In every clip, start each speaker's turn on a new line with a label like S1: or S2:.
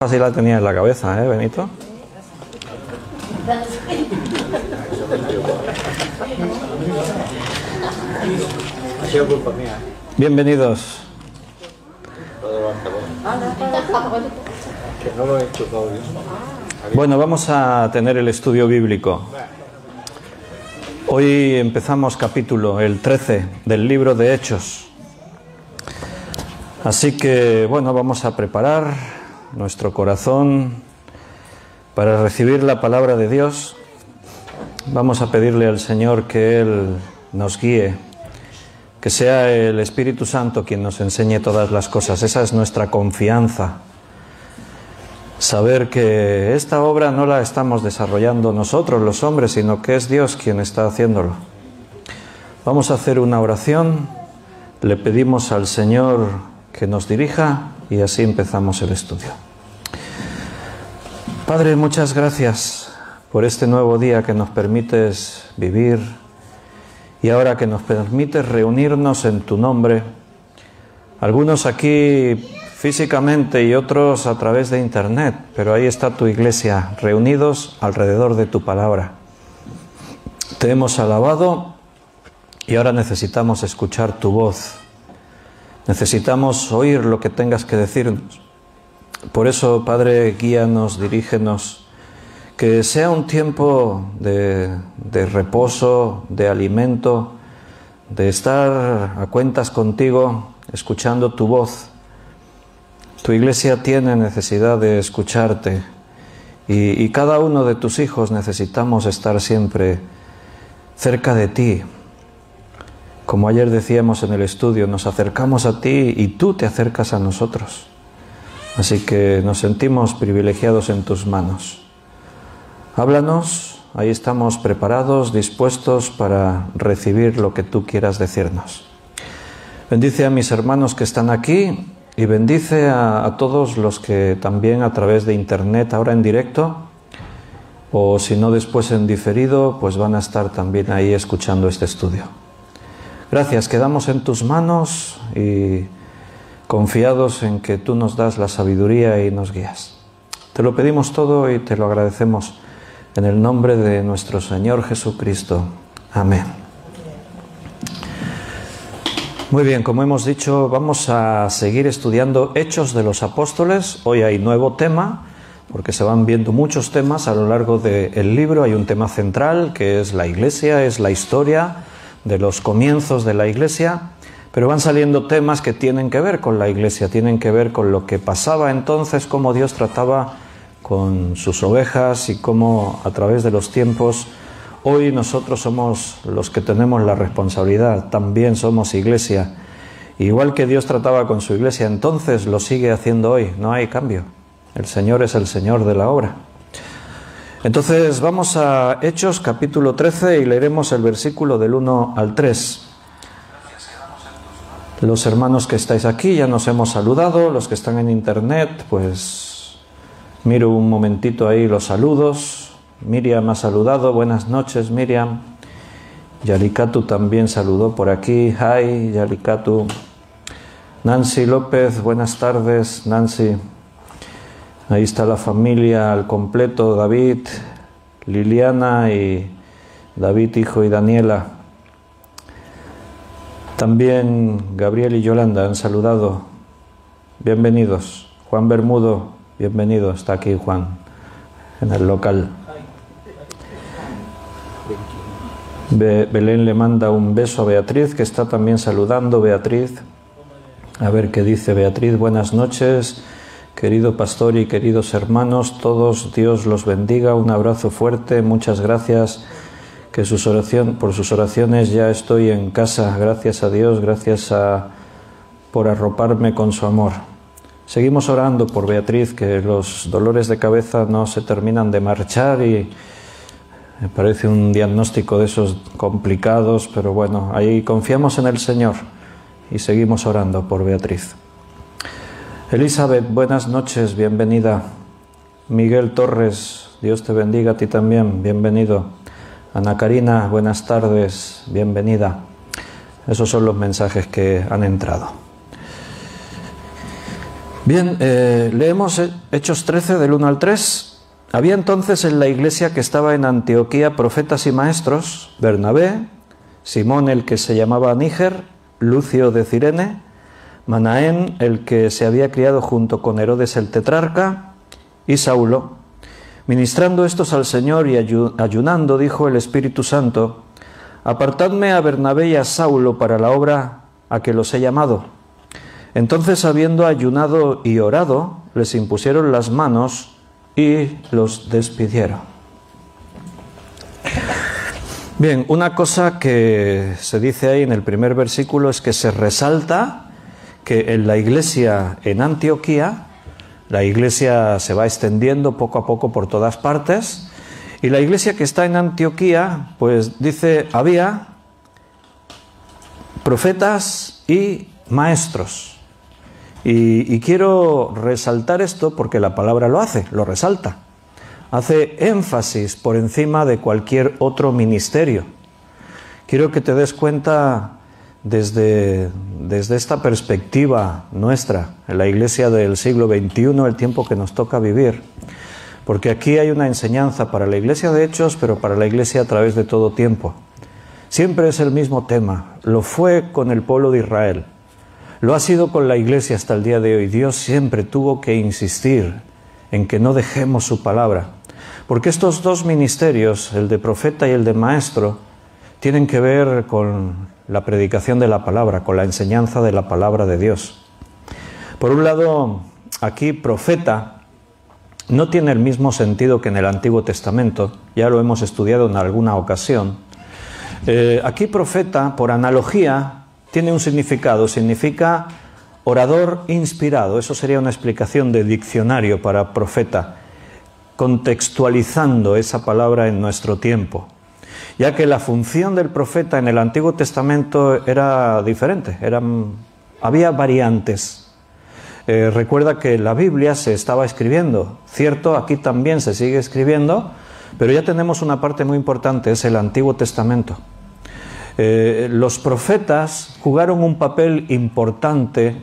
S1: Así la tenía en la cabeza, ¿eh, Benito?
S2: Ha sido culpa mía.
S1: Bienvenidos.
S2: Que no lo he hecho todo bien.
S1: Bueno, vamos a tener el estudio bíblico. Hoy empezamos capítulo, el 13 del libro de Hechos. Así que, bueno, vamos a preparar nuestro corazón para recibir la palabra de Dios. Vamos a pedirle al Señor que Él nos guíe, que sea el Espíritu Santo quien nos enseñe todas las cosas. Esa es nuestra confianza. Saber que esta obra no la estamos desarrollando nosotros los hombres, sino que es Dios quien está haciéndolo. Vamos a hacer una oración, le pedimos al Señor que nos dirija y así empezamos el estudio. Padre, muchas gracias por este nuevo día que nos permites vivir y ahora que nos permites reunirnos en tu nombre, algunos aquí físicamente y otros a través de internet, pero ahí está tu iglesia, reunidos alrededor de tu palabra. Te hemos alabado y ahora necesitamos escuchar tu voz. Necesitamos oír lo que tengas que decirnos. Por eso, Padre, guíanos, dirígenos, que sea un tiempo de reposo, de alimento, de estar a cuentas contigo, escuchando tu voz. Tu iglesia tiene necesidad de escucharte y cada uno de tus hijos necesitamos estar siempre cerca de ti. Como ayer decíamos en el estudio, nos acercamos a ti y tú te acercas a nosotros. Así que nos sentimos privilegiados en tus manos. Háblanos, ahí estamos preparados, dispuestos para recibir lo que tú quieras decirnos. Bendice a mis hermanos que están aquí y bendice a todos los que también a través de internet, ahora en directo, o si no después en diferido, pues van a estar también ahí escuchando este estudio. Gracias, quedamos en tus manos y confiados en que tú nos das la sabiduría y nos guías. Te lo pedimos todo y te lo agradecemos en el nombre de nuestro Señor Jesucristo. Amén. Muy bien, como hemos dicho, vamos a seguir estudiando Hechos de los Apóstoles. Hoy hay nuevo tema, porque se van viendo muchos temas a lo largo del libro. Hay un tema central, que es la Iglesia, es la historia de los comienzos de la Iglesia, pero van saliendo temas que tienen que ver con la Iglesia, tienen que ver con lo que pasaba entonces, cómo Dios trataba con sus ovejas y cómo a través de los tiempos, hoy nosotros somos los que tenemos la responsabilidad, también somos Iglesia. Igual que Dios trataba con su Iglesia entonces, lo sigue haciendo hoy, no hay cambio. El Señor es el Señor de la obra. Entonces vamos a Hechos capítulo 13 y leeremos el versículo del 1 al 3. Los hermanos que estáis aquí ya nos hemos saludado, los que están en internet, pues miro un momentito ahí los saludos. Miriam ha saludado, buenas noches Miriam. Yalikatu también saludó por aquí, hi Yalikatu. Nancy López, buenas tardes Nancy. Ahí está la familia al completo, David, Liliana y David, hijo, y Daniela. También Gabriel y Yolanda han saludado. Bienvenidos. Juan Bermudo, bienvenido. Está aquí Juan, en el local. Belén le manda un beso a Beatriz, que está también saludando. Beatriz, a ver qué dice Beatriz. Buenas noches. Querido pastor y queridos hermanos, todos, Dios los bendiga, un abrazo fuerte, muchas gracias por sus oraciones ya estoy en casa, gracias a Dios, por arroparme con su amor. Seguimos orando por Beatriz, que los dolores de cabeza no se terminan de marchar y me parece un diagnóstico de esos complicados, pero bueno, ahí confiamos en el Señor y seguimos orando por Beatriz. Elizabeth, buenas noches, bienvenida. Miguel Torres, Dios te bendiga a ti también, bienvenido. Ana Karina, buenas tardes, bienvenida. Esos son los mensajes que han entrado. Bien, leemos Hechos 13 del 1 al 3. Había entonces en la iglesia que estaba en Antioquía profetas y maestros: Bernabé, Simón el que se llamaba Níger, Lucio de Cirene, Manaén el que se había criado junto con Herodes el tetrarca, y Saulo. Ministrando estos al Señor y ayunando, dijo el Espíritu Santo: apartadme a Bernabé y a Saulo para la obra a que los he llamado. Entonces, habiendo ayunado y orado, les impusieron las manos y los despidieron. Bien, una cosa que se dice ahí en el primer versículo es que se resalta que en la iglesia en Antioquía, la iglesia se va extendiendo poco a poco por todas partes, y la iglesia que está en Antioquía, pues dice, había profetas y maestros. Y quiero resaltar esto porque la palabra lo hace, lo resalta. Hace énfasis por encima de cualquier otro ministerio. Quiero que te des cuenta desde esta perspectiva nuestra, en la iglesia del siglo XXI, el tiempo que nos toca vivir. Porque aquí hay una enseñanza para la iglesia de Hechos, pero para la iglesia a través de todo tiempo. Siempre es el mismo tema. Lo fue con el pueblo de Israel. Lo ha sido con la iglesia hasta el día de hoy. Dios siempre tuvo que insistir en que no dejemos su palabra. Porque estos dos ministerios, el de profeta y el de maestro, tienen que ver con la predicación de la palabra, con la enseñanza de la palabra de Dios. Por un lado, aquí profeta no tiene el mismo sentido que en el Antiguo Testamento. Ya lo hemos estudiado en alguna ocasión. Aquí profeta, por analogía, tiene un significado, significa orador inspirado. Eso sería una explicación de diccionario para profeta, contextualizando esa palabra en nuestro tiempo, ya que la función del profeta en el Antiguo Testamento era diferente, había variantes. Recuerda que la Biblia se estaba escribiendo, cierto, aquí también se sigue escribiendo, pero ya tenemos una parte muy importante, es el Antiguo Testamento. Los profetas jugaron un papel importante,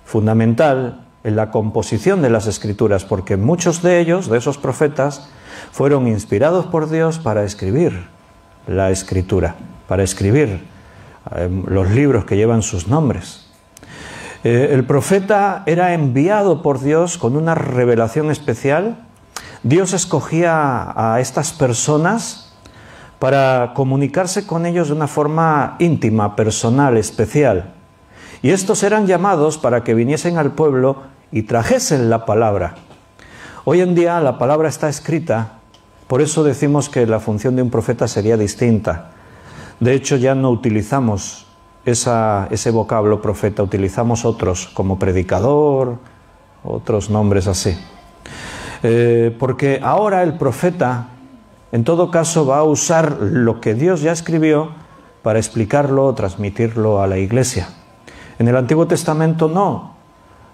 S1: fundamental, en la composición de las Escrituras, porque muchos de ellos, de esos profetas, fueron inspirados por Dios para escribir la Escritura, para escribir los libros que llevan sus nombres. El profeta era enviado por Dios con una revelación especial. Dios escogía a estas personas para comunicarse con ellos de una forma íntima, personal, especial. Y estos eran llamados para que viniesen al pueblo y trajesen la palabra. Hoy en día la palabra está escrita, por eso decimos que la función de un profeta sería distinta. De hecho, ya no utilizamos ese vocablo profeta, utilizamos otros, como predicador, otros nombres así. Porque ahora el profeta, en todo caso, va a usar lo que Dios ya escribió para explicarlo o transmitirlo a la iglesia. En el Antiguo Testamento no,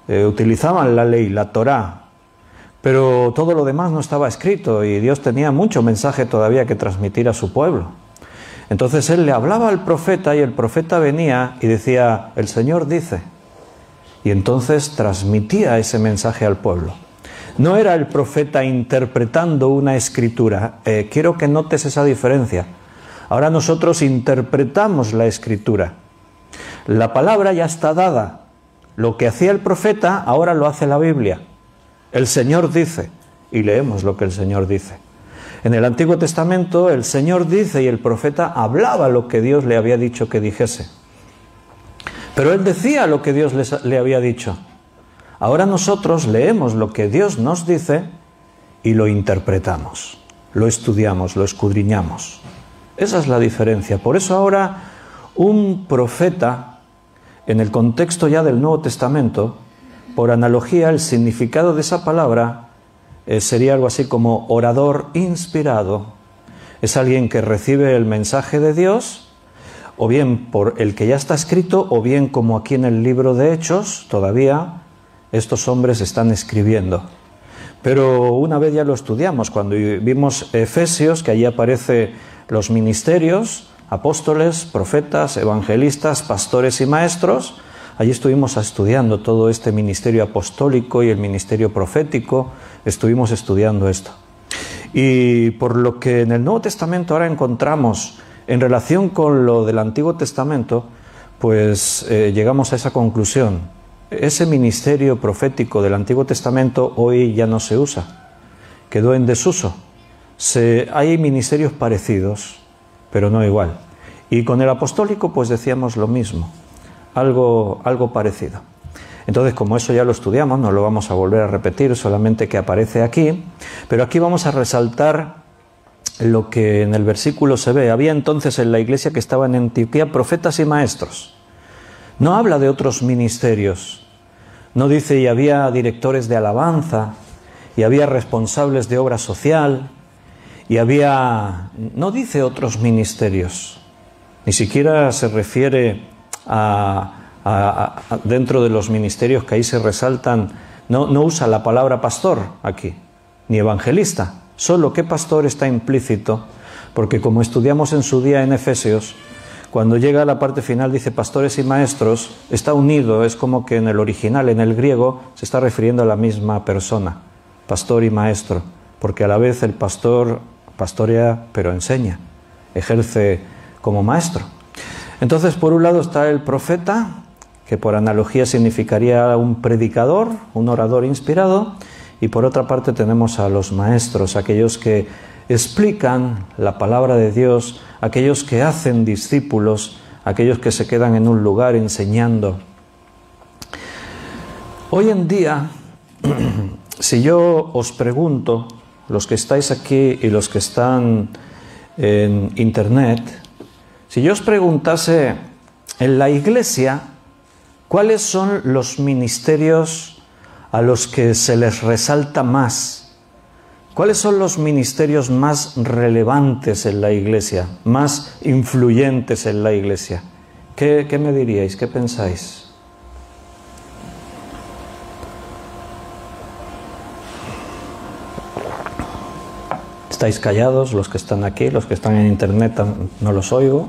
S1: utilizaban la ley, la Torá, pero todo lo demás no estaba escrito y Dios tenía mucho mensaje todavía que transmitir a su pueblo. Entonces Él le hablaba al profeta y el profeta venía y decía, el Señor dice, y entonces transmitía ese mensaje al pueblo. No era el profeta interpretando una escritura. Quiero que notes esa diferencia. Ahora nosotros interpretamos la escritura. La palabra ya está dada. Lo que hacía el profeta, ahora lo hace la Biblia. El Señor dice, y leemos lo que el Señor dice. En el Antiguo Testamento, el Señor dice y el profeta hablaba lo que Dios le había dicho que dijese. Pero él decía lo que Dios le había dicho. Ahora nosotros leemos lo que Dios nos dice y lo interpretamos, lo estudiamos, lo escudriñamos. Esa es la diferencia. Por eso ahora un profeta, en el contexto ya del Nuevo Testamento, por analogía, el significado de esa palabra sería algo así como orador inspirado. Es alguien que recibe el mensaje de Dios, o bien por el que ya está escrito, o bien como aquí en el libro de Hechos, todavía estos hombres están escribiendo. Pero una vez ya lo estudiamos, cuando vimos Efesios, que allí aparece los ministerios, apóstoles, profetas, evangelistas, pastores y maestros, allí estuvimos estudiando todo este ministerio apostólico y el ministerio profético, estuvimos estudiando esto. Y por lo que en el Nuevo Testamento ahora encontramos en relación con lo del Antiguo Testamento, pues llegamos a esa conclusión. Ese ministerio profético del Antiguo Testamento hoy ya no se usa, quedó en desuso. Hay ministerios parecidos, pero no igual. Y con el apostólico pues decíamos lo mismo, algo parecido. Entonces, como eso ya lo estudiamos, no lo vamos a volver a repetir, solamente que aparece aquí, pero aquí vamos a resaltar lo que en el versículo se ve. Había entonces en la iglesia que estaba en Antioquía profetas y maestros. No habla de otros ministerios, no dice y había directores de alabanza, y había responsables de obra social, y no dice otros ministerios, ni siquiera se refiere dentro de los ministerios que ahí se resaltan, no usa la palabra pastor aquí, ni evangelista, solo que pastor está implícito, porque como estudiamos en su día en Efesios, cuando llega a la parte final dice pastores y maestros, está unido, es como que en el original, en el griego, se está refiriendo a la misma persona, pastor y maestro, porque a la vez el pastor pastorea, pero enseña, ejerce como maestro. Entonces, por un lado está el profeta, que por analogía significaría un predicador, un orador inspirado, y por otra parte tenemos a los maestros, aquellos que explican la palabra de Dios, aquellos que hacen discípulos, aquellos que se quedan en un lugar enseñando. Hoy en día, si yo os pregunto, los que estáis aquí y los que están en internet, si yo os preguntase en la iglesia, ¿cuáles son los ministerios a los que se les resalta más? ¿Cuáles son los ministerios más relevantes en la iglesia, más influyentes en la iglesia? ¿Qué me diríais? ¿Qué pensáis? ¿Estáis callados los que están aquí? Los que están en internet no los oigo.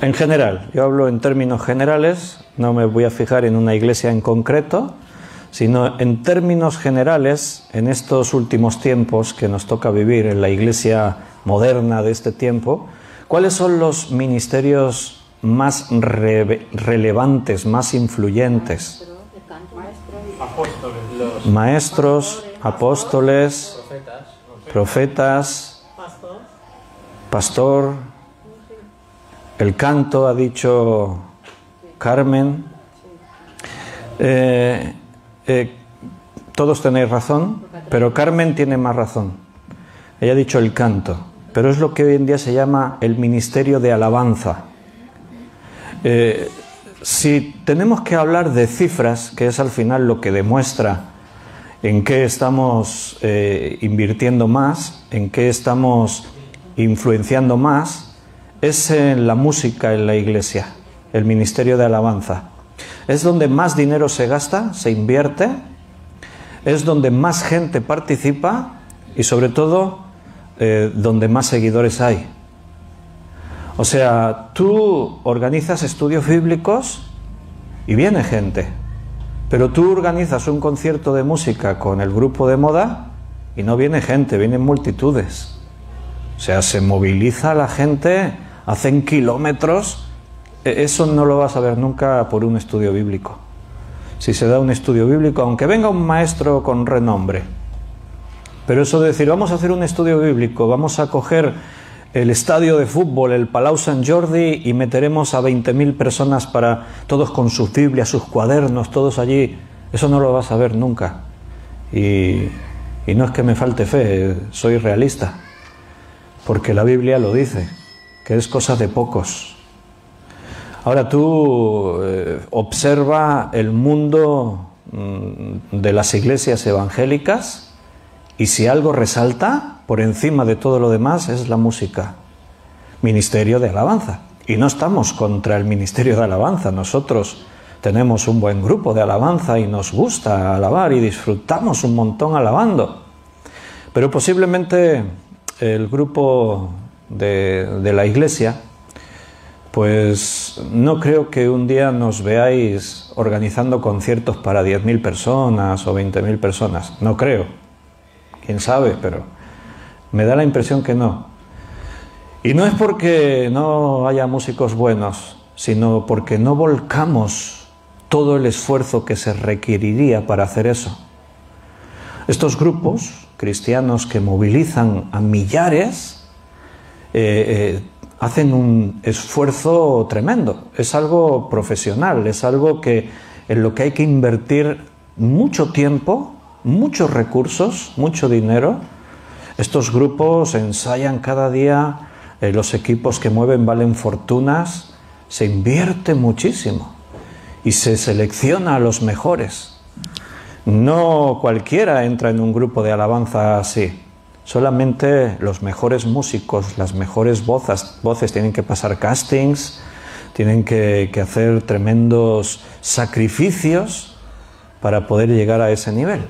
S1: En general, yo hablo en términos generales, no me voy a fijar en una iglesia en concreto, sino en términos generales, en estos últimos tiempos que nos toca vivir en la iglesia moderna de este tiempo, ¿cuáles son los ministerios más relevantes, más influyentes? Maestros, apóstoles, profetas, pastor, el canto, ha dicho Carmen. Todos tenéis razón, pero Carmen tiene más razón. Ella ha dicho el canto, pero es lo que hoy en día se llama el ministerio de alabanza. Si tenemos que hablar de cifras, que es al final lo que demuestra en qué estamos invirtiendo más, en qué estamos influenciando más, es en la música en la iglesia, el ministerio de alabanza. Es donde más dinero se gasta, se invierte, es donde más gente participa y sobre todo donde más seguidores hay. O sea, tú organizas estudios bíblicos y viene gente, pero tú organizas un concierto de música con el grupo de moda y no viene gente, vienen multitudes. O sea, se moviliza la gente, hacen kilómetros. Eso no lo vas a ver nunca por un estudio bíblico. Si se da un estudio bíblico, aunque venga un maestro con renombre, pero eso de decir, vamos a hacer un estudio bíblico, vamos a coger el estadio de fútbol, el Palau Sant Jordi, y meteremos a 20.000 personas para todos con sus Biblias, sus cuadernos, todos allí, eso no lo vas a ver nunca. Y no es que me falte fe, soy realista, porque la Biblia lo dice, que es cosa de pocos. Ahora tú observa el mundo de las iglesias evangélicas y si algo resalta por encima de todo lo demás es la música, ministerio de alabanza. Y no estamos contra el ministerio de alabanza, nosotros tenemos un buen grupo de alabanza y nos gusta alabar y disfrutamos un montón alabando. Pero posiblemente el grupo de la iglesia pues no creo que un día nos veáis organizando conciertos para 10.000 personas o 20.000 personas. No creo. Quién sabe, pero me da la impresión que no. Y no es porque no haya músicos buenos, sino porque no volcamos todo el esfuerzo que se requeriría para hacer eso. Estos grupos cristianos que movilizan a millares hacen un esfuerzo tremendo. Es algo profesional, es algo en lo que hay que invertir mucho tiempo, muchos recursos, mucho dinero. Estos grupos ensayan cada día, los equipos que mueven valen fortunas, se invierte muchísimo y se selecciona a los mejores. No cualquiera entra en un grupo de alabanza así. Solamente los mejores músicos, las mejores voces tienen que pasar castings, tienen que hacer tremendos sacrificios para poder llegar a ese nivel.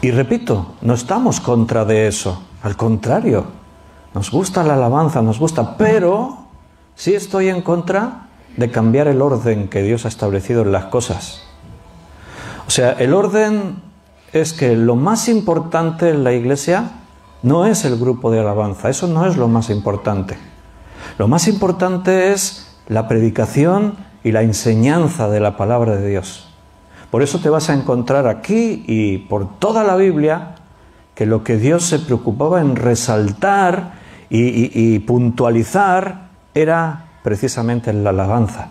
S1: Y repito, no estamos contra de eso, al contrario, nos gusta la alabanza, nos gusta, pero sí estoy en contra de cambiar el orden que Dios ha establecido en las cosas. O sea, el orden es que lo más importante en la iglesia no es el grupo de alabanza, eso no es lo más importante. Lo más importante es la predicación y la enseñanza de la palabra de Dios. Por eso te vas a encontrar aquí y por toda la Biblia que lo que Dios se preocupaba en resaltar y puntualizar era precisamente en la alabanza.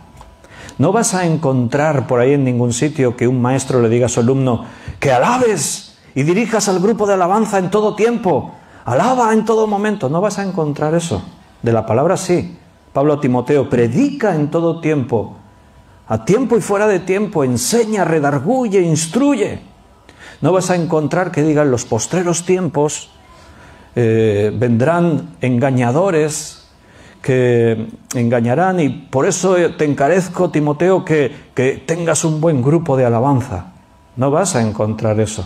S1: No vas a encontrar por ahí en ningún sitio que un maestro le diga a su alumno que alabes y dirijas al grupo de alabanza en todo tiempo, alaba en todo momento. No vas a encontrar eso. De la palabra sí. Pablo a Timoteo, predica en todo tiempo, a tiempo y fuera de tiempo, enseña, redarguye, instruye. No vas a encontrar que digan los postreros tiempos vendrán engañadores que engañarán, y por eso te encarezco, Timoteo, que tengas un buen grupo de alabanza. No vas a encontrar eso.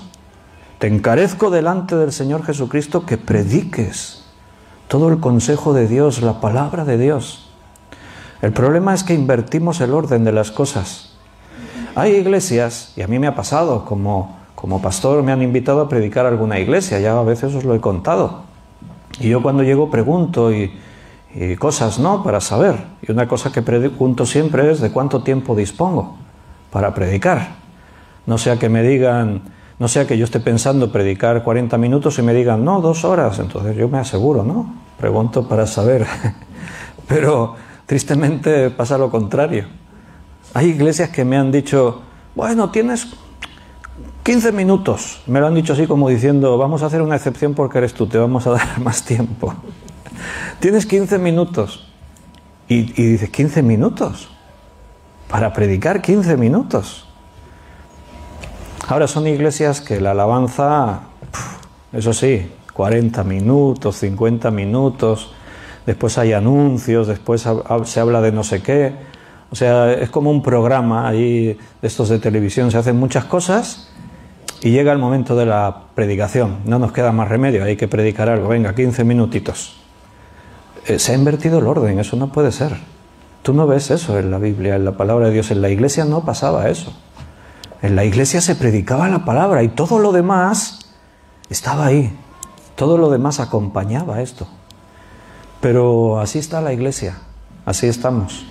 S1: Te encarezco delante del Señor Jesucristo que prediques todo el consejo de Dios, la palabra de Dios. El problema es que invertimos el orden de las cosas. Hay iglesias, y a mí me ha pasado, como pastor me han invitado a predicar a alguna iglesia, ya a veces os lo he contado. Y yo cuando llego pregunto y cosas, ¿no?, para saber. Y una cosa que pregunto siempre es de cuánto tiempo dispongo para predicar. No sea que me digan, no sea que yo esté pensando predicar 40 minutos y me digan, no, 2 horas. Entonces yo me aseguro, ¿no? Pregunto para saber. Pero tristemente pasa lo contrario. Hay iglesias que me han dicho, bueno, tienes 15 minutos. Me lo han dicho así como diciendo, vamos a hacer una excepción porque eres tú, te vamos a dar más tiempo. Tienes 15 minutos. Y dices, ¿15 minutos? Para predicar 15 minutos. Ahora son iglesias que la alabanza, eso sí, 40 minutos, 50 minutos, después hay anuncios, después se habla de no sé qué. O sea, es como un programa ahí de estos de televisión, se hacen muchas cosas y llega el momento de la predicación. No nos queda más remedio, hay que predicar algo. Venga, 15 minutitos. Se ha invertido el orden, eso no puede ser. Tú no ves eso en la Biblia, en la palabra de Dios. En la iglesia no pasaba eso. En la iglesia se predicaba la palabra y todo lo demás estaba ahí. Todo lo demás acompañaba esto. Pero así está la iglesia, así estamos.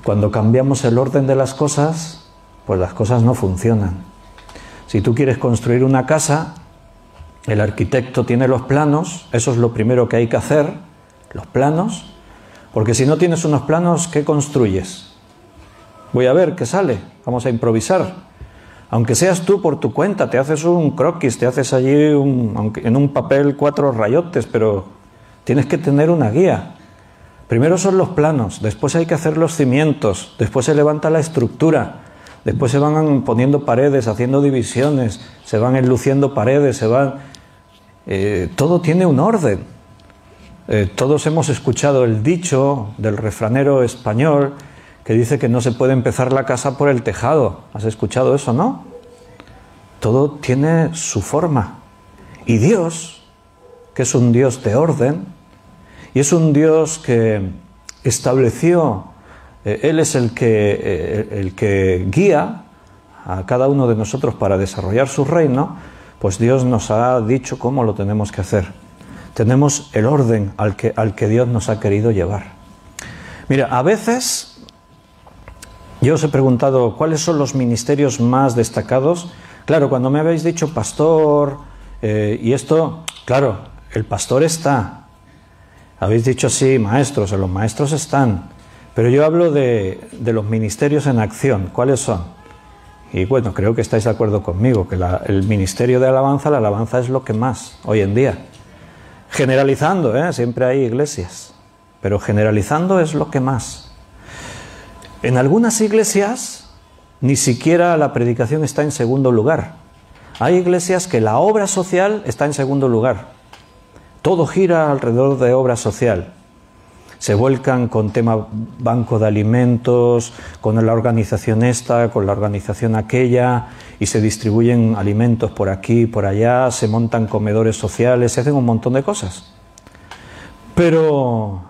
S1: Cuando cambiamos el orden de las cosas, pues las cosas no funcionan. Si tú quieres construir una casa, el arquitecto tiene los planos, eso es lo primero que hay que hacer. Los planos, porque si no tienes unos planos, ¿qué construyes? Voy a ver qué sale, vamos a improvisar. Aunque seas tú por tu cuenta, te haces un croquis, te haces allí en un papel 4 rayotes, pero tienes que tener una guía. Primero son los planos, después hay que hacer los cimientos, después se levanta la estructura, después se van poniendo paredes, haciendo divisiones, se van enluciendo paredes, todo tiene un orden. Todos hemos escuchado el dicho del refranero español que dice que no se puede empezar la casa por el tejado. ¿Has escuchado eso, no? Todo tiene su forma. Y Dios, que es un Dios de orden, y es un Dios que estableció, Él es el que guía a cada uno de nosotros para desarrollar su reino, pues Dios nos ha dicho cómo lo tenemos que hacer. Tenemos el orden al que Dios nos ha querido llevar. Mira, a veces yo os he preguntado cuáles son los ministerios más destacados. Claro, cuando me habéis dicho pastor y esto, claro, el pastor está. Habéis dicho sí, maestros, los maestros están. Pero yo hablo de los ministerios en acción. ¿Cuáles son? Y bueno, creo que estáis de acuerdo conmigo, que el ministerio de alabanza, la alabanza es lo que más hoy en día. Generalizando, siempre hay iglesias, pero generalizando es lo que más. En algunas iglesias ni siquiera la predicación está en segundo lugar. Hay iglesias que la obra social está en segundo lugar. Todo gira alrededor de obra social. Se vuelcan con tema banco de alimentos, con la organización esta, con la organización aquella, y se distribuyen alimentos por aquí, por allá, se montan comedores sociales, se hacen un montón de cosas. Pero,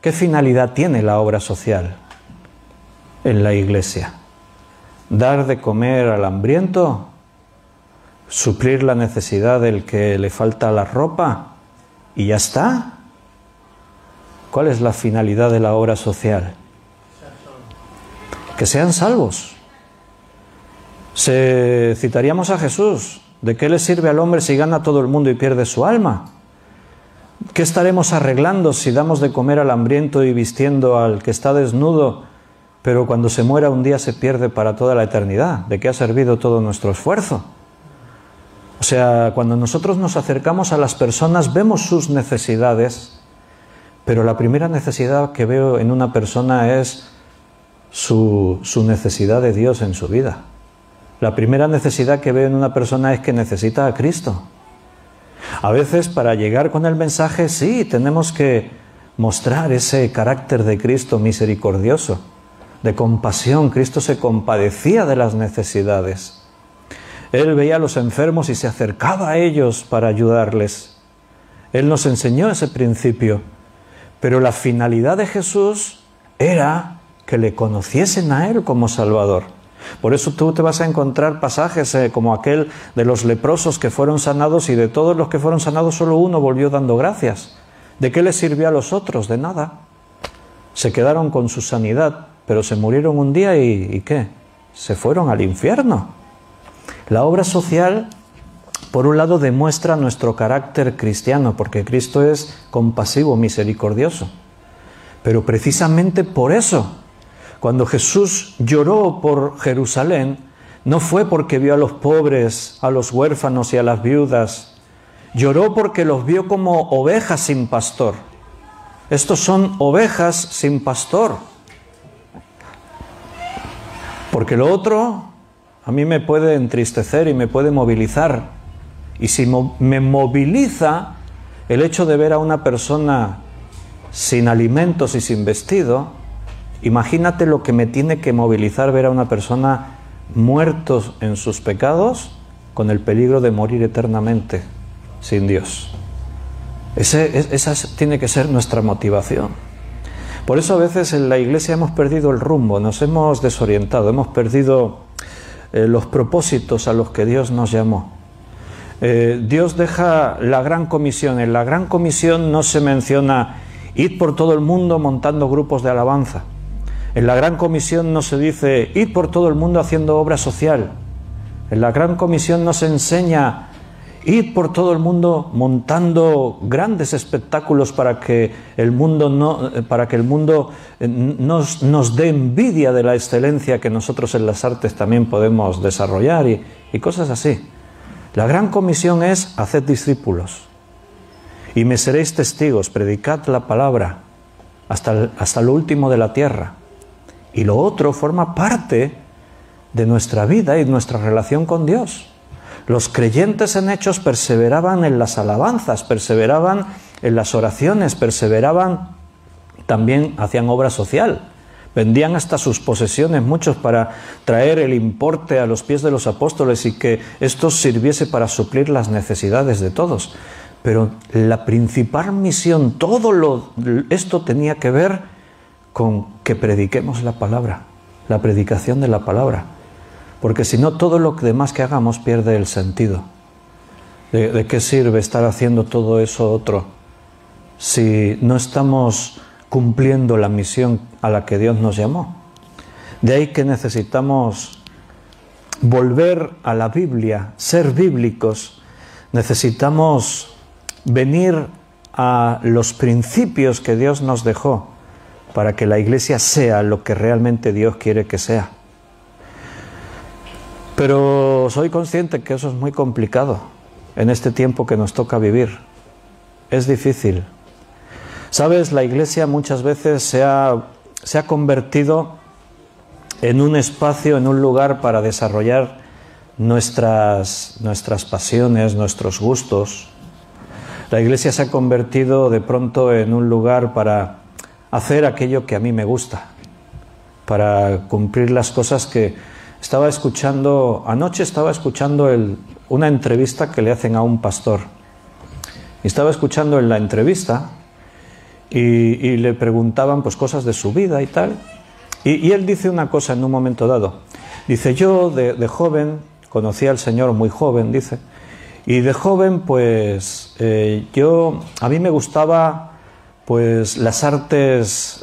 S1: ¿qué finalidad tiene la obra social en la iglesia? ¿Dar de comer al hambriento? ¿Suplir la necesidad del que le falta la ropa? ¿Y ya está? ¿Cuál es la finalidad de la obra social? Que sean salvos. Citaríamos a Jesús. ¿De qué le sirve al hombre si gana todo el mundo y pierde su alma? ¿Qué estaremos arreglando si damos de comer al hambriento y vistiendo al que está desnudo, pero cuando se muera un día se pierde para toda la eternidad? ¿De qué ha servido todo nuestro esfuerzo? O sea, cuando nosotros nos acercamos a las personas, vemos sus necesidades, pero la primera necesidad que veo en una persona es su necesidad de Dios en su vida. La primera necesidad que veo en una persona es que necesita a Cristo. A veces para llegar con el mensaje, sí, tenemos que mostrar ese carácter de Cristo misericordioso, de compasión. Cristo se compadecía de las necesidades. Él veía a los enfermos y se acercaba a ellos para ayudarles. Él nos enseñó ese principio. Pero la finalidad de Jesús era que le conociesen a Él como Salvador. Por eso tú te vas a encontrar pasajes como aquel de los leprosos que fueron sanados, y de todos los que fueron sanados solo uno volvió dando gracias. ¿De qué les sirvió a los otros? De nada. Se quedaron con su sanidad, pero se murieron un día y ¿qué? Se fueron al infierno. La obra social, por un lado, demuestra nuestro carácter cristiano, porque Cristo es compasivo, misericordioso. Pero precisamente por eso, cuando Jesús lloró por Jerusalén, no fue porque vio a los pobres, a los huérfanos y a las viudas. Lloró porque los vio como ovejas sin pastor. Estos son ovejas sin pastor. Porque lo otro a mí me puede entristecer y me puede movilizar. Y si me moviliza el hecho de ver a una persona sin alimentos y sin vestido, imagínate lo que me tiene que movilizar ver a una persona muertos en sus pecados, con el peligro de morir eternamente sin Dios. Esa tiene que ser nuestra motivación. Por eso a veces en la iglesia hemos perdido el rumbo, nos hemos desorientado, hemos perdido los propósitos a los que Dios nos llamó. Dios deja la gran comisión. En la gran comisión no se menciona id por todo el mundo montando grupos de alabanza. En la gran comisión no se dice id por todo el mundo haciendo obra social. En la gran comisión no se enseña id por todo el mundo montando grandes espectáculos para que el mundo nos dé envidia de la excelencia que nosotros en las artes también podemos desarrollar y cosas así. La gran comisión es haced discípulos y me seréis testigos, predicad la palabra hasta lo último de la tierra. Y lo otro forma parte de nuestra vida y nuestra relación con Dios. Los creyentes en Hechos perseveraban en las alabanzas, perseveraban en las oraciones, perseveraban, también hacían obra social. Vendían hasta sus posesiones muchos para traer el importe a los pies de los apóstoles y que esto sirviese para suplir las necesidades de todos. Pero la principal misión, esto tenía que ver con que prediquemos la palabra, la predicación de la palabra. Porque si no, todo lo demás que hagamos pierde el sentido. ¿De qué sirve estar haciendo todo eso otro si no estamos cumpliendo la misión a la que Dios nos llamó? De ahí que necesitamos volver a la Biblia, ser bíblicos. Necesitamos venir a los principios que Dios nos dejó para que la Iglesia sea lo que realmente Dios quiere que sea. Pero soy consciente que eso es muy complicado en este tiempo que nos toca vivir. Es difícil. ¿Sabes? La Iglesia muchas veces se ha convertido en un espacio, en un lugar para desarrollar nuestras pasiones, nuestros gustos. La Iglesia se ha convertido de pronto en un lugar para hacer aquello que a mí me gusta, para cumplir las cosas que anoche estaba escuchando una entrevista que le hacen a un pastor. Y estaba escuchando en la entrevista y le preguntaban pues cosas de su vida y tal. Y él dice una cosa en un momento dado. Dice, yo de joven, conocí al Señor muy joven, dice, y de joven pues a mí me gustaba pues las artes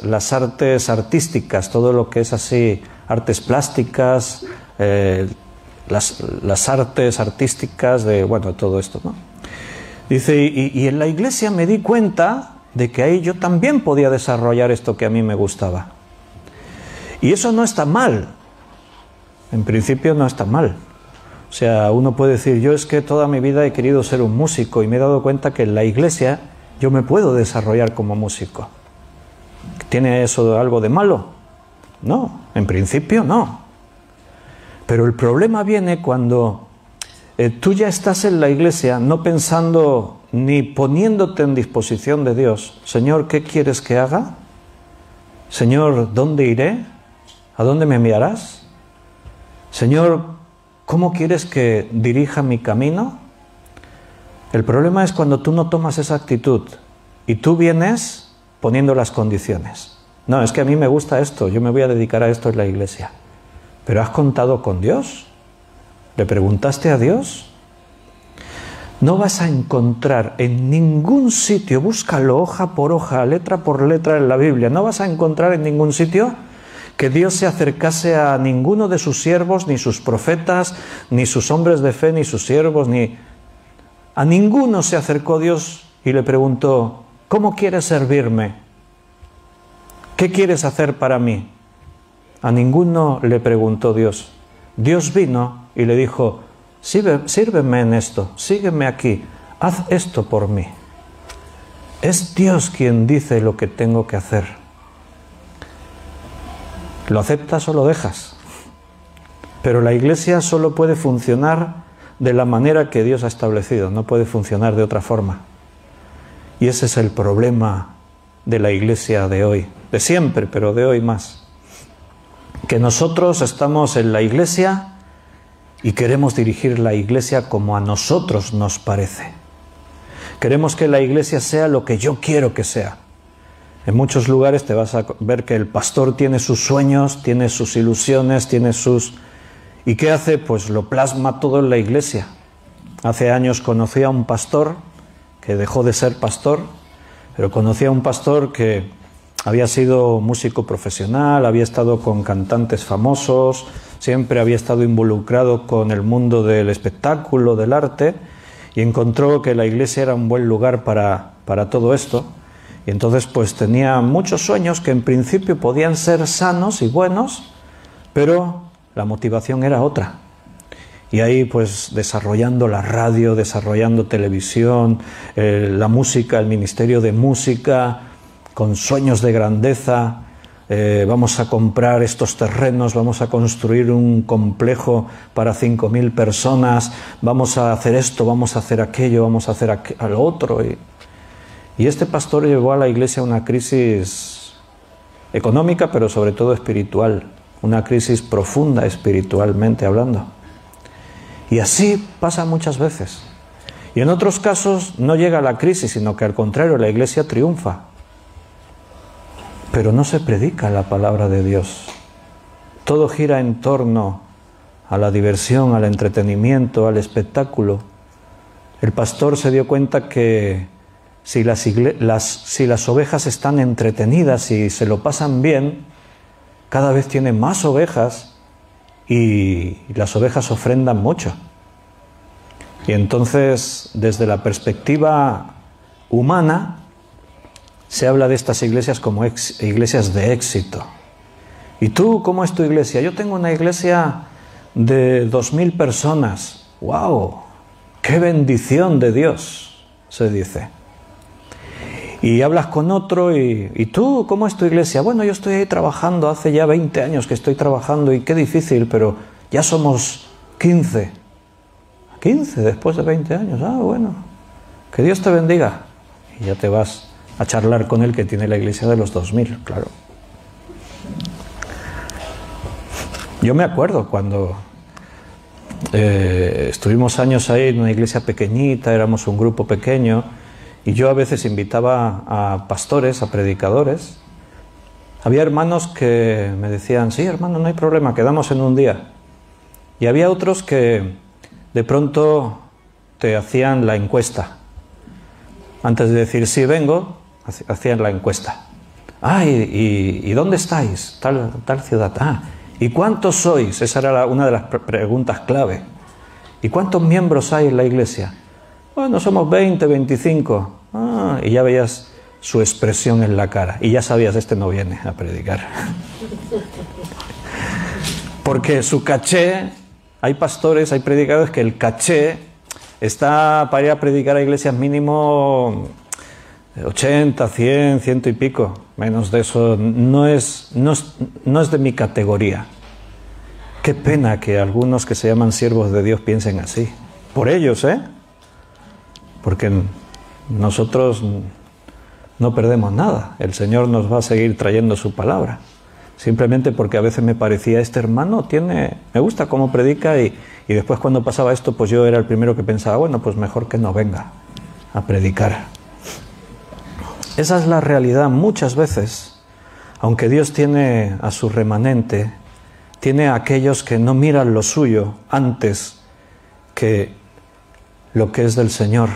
S1: artísticas, todo lo que es así, artes plásticas, las artes artísticas de, bueno, todo esto, ¿no? Dice, y en la iglesia me di cuenta de que ahí yo también podía desarrollar esto que a mí me gustaba. Y eso no está mal, en principio no está mal. O sea, uno puede decir, yo es que toda mi vida he querido ser un músico y me he dado cuenta que en la iglesia yo me puedo desarrollar como músico. ¿Tiene eso algo de malo? No, en principio no. Pero el problema viene cuando tú ya estás en la iglesia no pensando ni poniéndote en disposición de Dios. Señor, ¿qué quieres que haga? Señor, ¿dónde iré? ¿A dónde me enviarás? Señor, ¿cómo quieres que dirija mi camino? El problema es cuando tú no tomas esa actitud y tú vienes poniendo las condiciones. No, es que a mí me gusta esto, yo me voy a dedicar a esto en la iglesia. ¿Pero has contado con Dios? ¿Le preguntaste a Dios? No vas a encontrar en ningún sitio, búscalo hoja por hoja, letra por letra en la Biblia, no vas a encontrar en ningún sitio que Dios se acercase a ninguno de sus siervos, ni sus profetas, ni sus hombres de fe, ni sus siervos, ni a ninguno se acercó Dios y le preguntó, ¿cómo quieres servirme? ¿Qué quieres hacer para mí? A ninguno le preguntó Dios. Dios vino y le dijo, sírveme en esto, sígueme aquí, haz esto por mí. Es Dios quien dice lo que tengo que hacer. ¿Lo aceptas o lo dejas? Pero la iglesia solo puede funcionar de la manera que Dios ha establecido, no puede funcionar de otra forma. Y ese es el problema de la iglesia de hoy, de siempre, pero de hoy más. Que nosotros estamos en la iglesia y queremos dirigir la iglesia como a nosotros nos parece. Queremos que la iglesia sea lo que yo quiero que sea. En muchos lugares te vas a ver que el pastor tiene sus sueños, tiene sus ilusiones, tiene sus... ¿Y qué hace? Pues lo plasma todo en la iglesia. Hace años conocí a un pastor que dejó de ser pastor, pero conocí a un pastor que había sido músico profesional, había estado con cantantes famosos, siempre había estado involucrado con el mundo del espectáculo, del arte, y encontró que la iglesia era un buen lugar para todo esto. Y entonces pues tenía muchos sueños que en principio podían ser sanos y buenos, pero la motivación era otra. Y ahí pues desarrollando la radio, desarrollando televisión, la música, el ministerio de música, con sueños de grandeza, vamos a comprar estos terrenos, vamos a construir un complejo para 5.000 personas, vamos a hacer esto, vamos a hacer aquello, vamos a hacer lo otro. Y este pastor llevó a la iglesia a una crisis económica, pero sobre todo espiritual, una crisis profunda espiritualmente hablando. Y así pasa muchas veces. Y en otros casos no llega la crisis, sino que al contrario, la iglesia triunfa. pero no se predica la palabra de Dios. Todo gira en torno a la diversión, al entretenimiento, al espectáculo. El pastor se dio cuenta que si las ovejas están entretenidas y se lo pasan bien, cada vez tiene más ovejas y las ovejas ofrendan mucho. Y entonces, desde la perspectiva humana, se habla de estas iglesias como iglesias de éxito. ¿Y tú cómo es tu iglesia? Yo tengo una iglesia de 2000 personas. ¡Wow! ¡Qué bendición de Dios!, se dice. Y hablas con otro ¿y tú cómo es tu iglesia? Bueno, yo estoy ahí trabajando, hace ya 20 años que estoy trabajando y qué difícil, pero ya somos 15. 15 después de 20 años. Ah, bueno, que Dios te bendiga. Y ya te vas a charlar con el que tiene la iglesia de los 2000, claro. Yo me acuerdo cuando estuvimos años ahí en una iglesia pequeñita, éramos un grupo pequeño, y yo a veces invitaba a pastores, a predicadores. Había hermanos que me decían, sí, hermano, no hay problema, quedamos en un día. Y había otros que de pronto te hacían la encuesta. Antes de decir sí vengo, hacían la encuesta. Ah, ¿y dónde estáis? Tal ciudad. Ah, ¿y cuántos sois? Esa era una de las preguntas clave. ¿Y cuántos miembros hay en la iglesia? Bueno, somos 20, 25. Ah, y ya veías su expresión en la cara. Y ya sabías, este no viene a predicar. Porque su caché, hay pastores, hay predicadores que el caché está para ir a predicar a iglesias mínimo 80, 100, 100 y pico. Menos de eso no es de mi categoría. Qué pena que algunos que se llaman siervos de Dios piensen así. Por ellos, porque nosotros no perdemos nada. El Señor nos va a seguir trayendo su palabra. Simplemente porque a veces me parecía, este hermano me gusta cómo predica y después cuando pasaba esto, pues yo era el primero que pensaba, bueno, pues mejor que no venga a predicar. Esa es la realidad muchas veces. Aunque Dios tiene a su remanente, tiene a aquellos que no miran lo suyo antes que lo que es del Señor.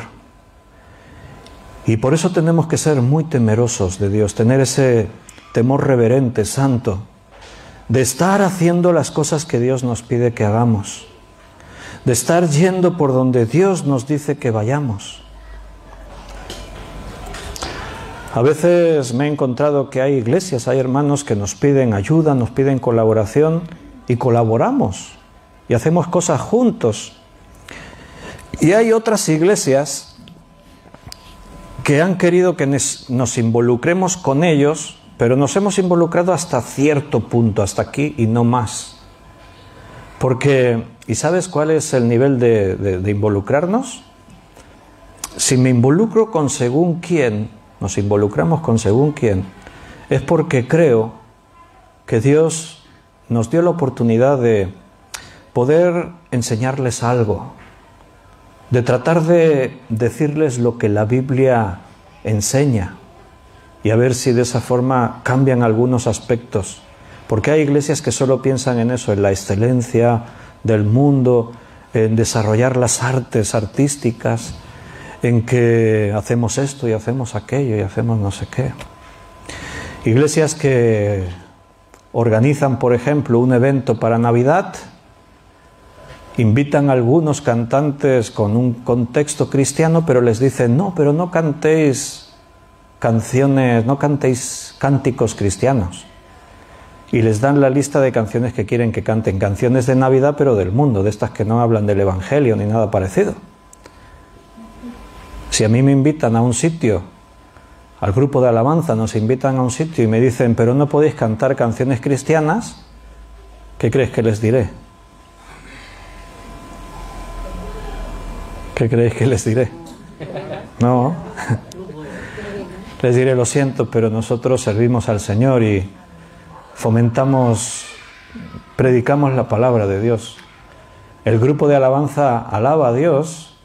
S1: Y por eso tenemos que ser muy temerosos de Dios, tener ese temor reverente, santo, de estar haciendo las cosas que Dios nos pide que hagamos, de estar yendo por donde Dios nos dice que vayamos. A veces me he encontrado que hay iglesias, hay hermanos que nos piden ayuda, nos piden colaboración y colaboramos y hacemos cosas juntos. Y hay otras iglesias que han querido que nos involucremos con ellos, pero nos hemos involucrado hasta cierto punto, hasta aquí y no más. Porque, ¿y sabes cuál es el nivel de involucrarnos? Si me involucro con según quién, nos involucramos con según quién, es porque creo que Dios nos dio la oportunidad de poder enseñarles algo, de tratar de decirles lo que la Biblia enseña y a ver si de esa forma cambian algunos aspectos. Porque hay iglesias que solo piensan en eso, en la excelencia del mundo, en desarrollar las artes artísticas, en que hacemos esto y hacemos aquello y hacemos no sé qué. Iglesias que organizan, por ejemplo, un evento para Navidad, invitan a algunos cantantes con un contexto cristiano, pero les dicen, no, pero no cantéis canciones, no cantéis cánticos cristianos. Y les dan la lista de canciones que quieren que canten, canciones de Navidad, pero del mundo, de estas que no hablan del Evangelio ni nada parecido. Si a mí me invitan a un sitio, al grupo de alabanza nos invitan a un sitio y me dicen, pero no podéis cantar canciones cristianas, ¿qué crees que les diré? ¿Qué creéis que les diré? No. Les diré, lo siento, pero nosotros servimos al Señor y predicamos la palabra de Dios. El grupo de alabanza alaba a Dios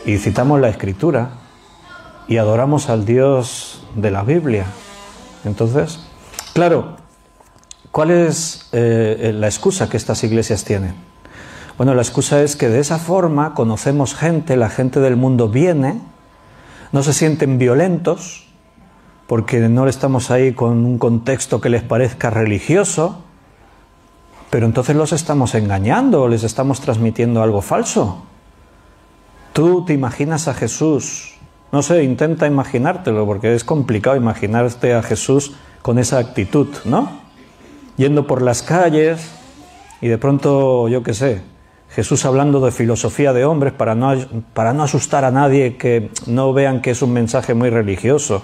S1: y citamos la Escritura y adoramos al Dios de la Biblia. Entonces, claro, ¿cuál es la excusa que estas iglesias tienen? Bueno, la excusa es que de esa forma conocemos gente, la gente del mundo viene, no se sienten violentos, porque no estamos ahí con un contexto que les parezca religioso, pero entonces los estamos engañando, les estamos transmitiendo algo falso. Tú te imaginas a Jesús, no sé, intenta imaginártelo, porque es complicado imaginarte a Jesús con esa actitud, ¿no? Yendo por las calles y de pronto, yo qué sé, Jesús hablando de filosofía de hombres para no asustar a nadie, que no vean que es un mensaje muy religioso,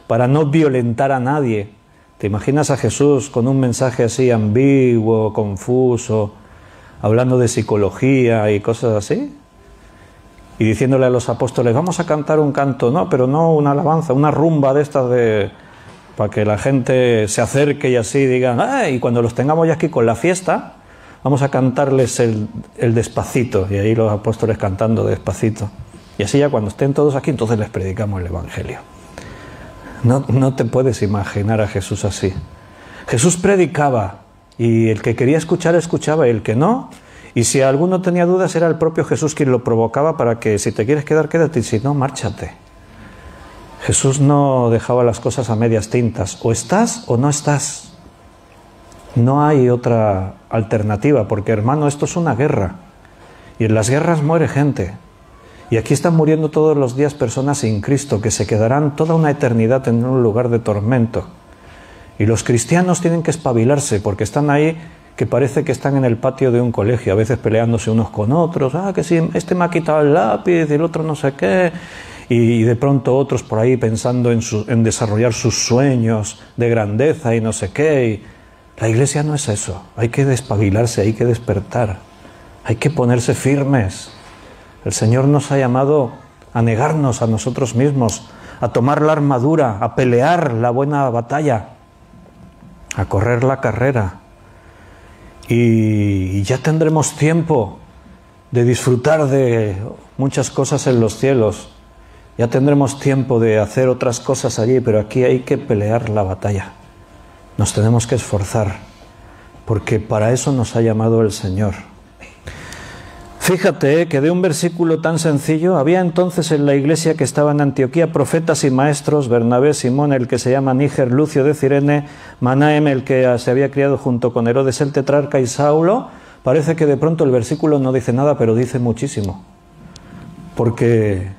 S1: para no violentar a nadie. ¿Te imaginas a Jesús con un mensaje así ambiguo, confuso, hablando de psicología y cosas así? Y diciéndole a los apóstoles, vamos a cantar un canto, no, pero no una alabanza, una rumba de estas para que la gente se acerque y así digan, y cuando los tengamos ya aquí con la fiesta, vamos a cantarles el despacito, y ahí los apóstoles cantando despacito. Y así ya cuando estén todos aquí, entonces les predicamos el Evangelio. No te puedes imaginar a Jesús así. Jesús predicaba, y el que quería escuchar, escuchaba, y el que no, y si alguno tenía dudas, era el propio Jesús quien lo provocaba para que si te quieres quedar, quédate, y si no, márchate. Jesús no dejaba las cosas a medias tintas, o estás o no estás. No hay otra alternativa, porque hermano, esto es una guerra, y en las guerras muere gente, y aquí están muriendo todos los días personas sin Cristo, que se quedarán toda una eternidad en un lugar de tormento, y los cristianos tienen que espabilarse, porque están ahí que parece que están en el patio de un colegio, a veces peleándose unos con otros, que si este me ha quitado el lápiz, y el otro no sé qué, y de pronto otros por ahí pensando en desarrollar sus sueños de grandeza y no sé qué. Y la iglesia no es eso, hay que despabilarse, hay que despertar, hay que ponerse firmes. El Señor nos ha llamado a negarnos a nosotros mismos, a tomar la armadura, a pelear la buena batalla, a correr la carrera. Y ya tendremos tiempo de disfrutar de muchas cosas en los cielos. Ya tendremos tiempo de hacer otras cosas allí, pero aquí hay que pelear la batalla. Nos tenemos que esforzar, porque para eso nos ha llamado el Señor. Fíjate que de un versículo tan sencillo, había entonces en la iglesia que estaba en Antioquía profetas y maestros, Bernabé, Simón, el que se llama Níger, Lucio de Cirene, Manahem, el que se había criado junto con Herodes el tetrarca, y Saulo. Parece que de pronto el versículo no dice nada, pero dice muchísimo. ¿Por qué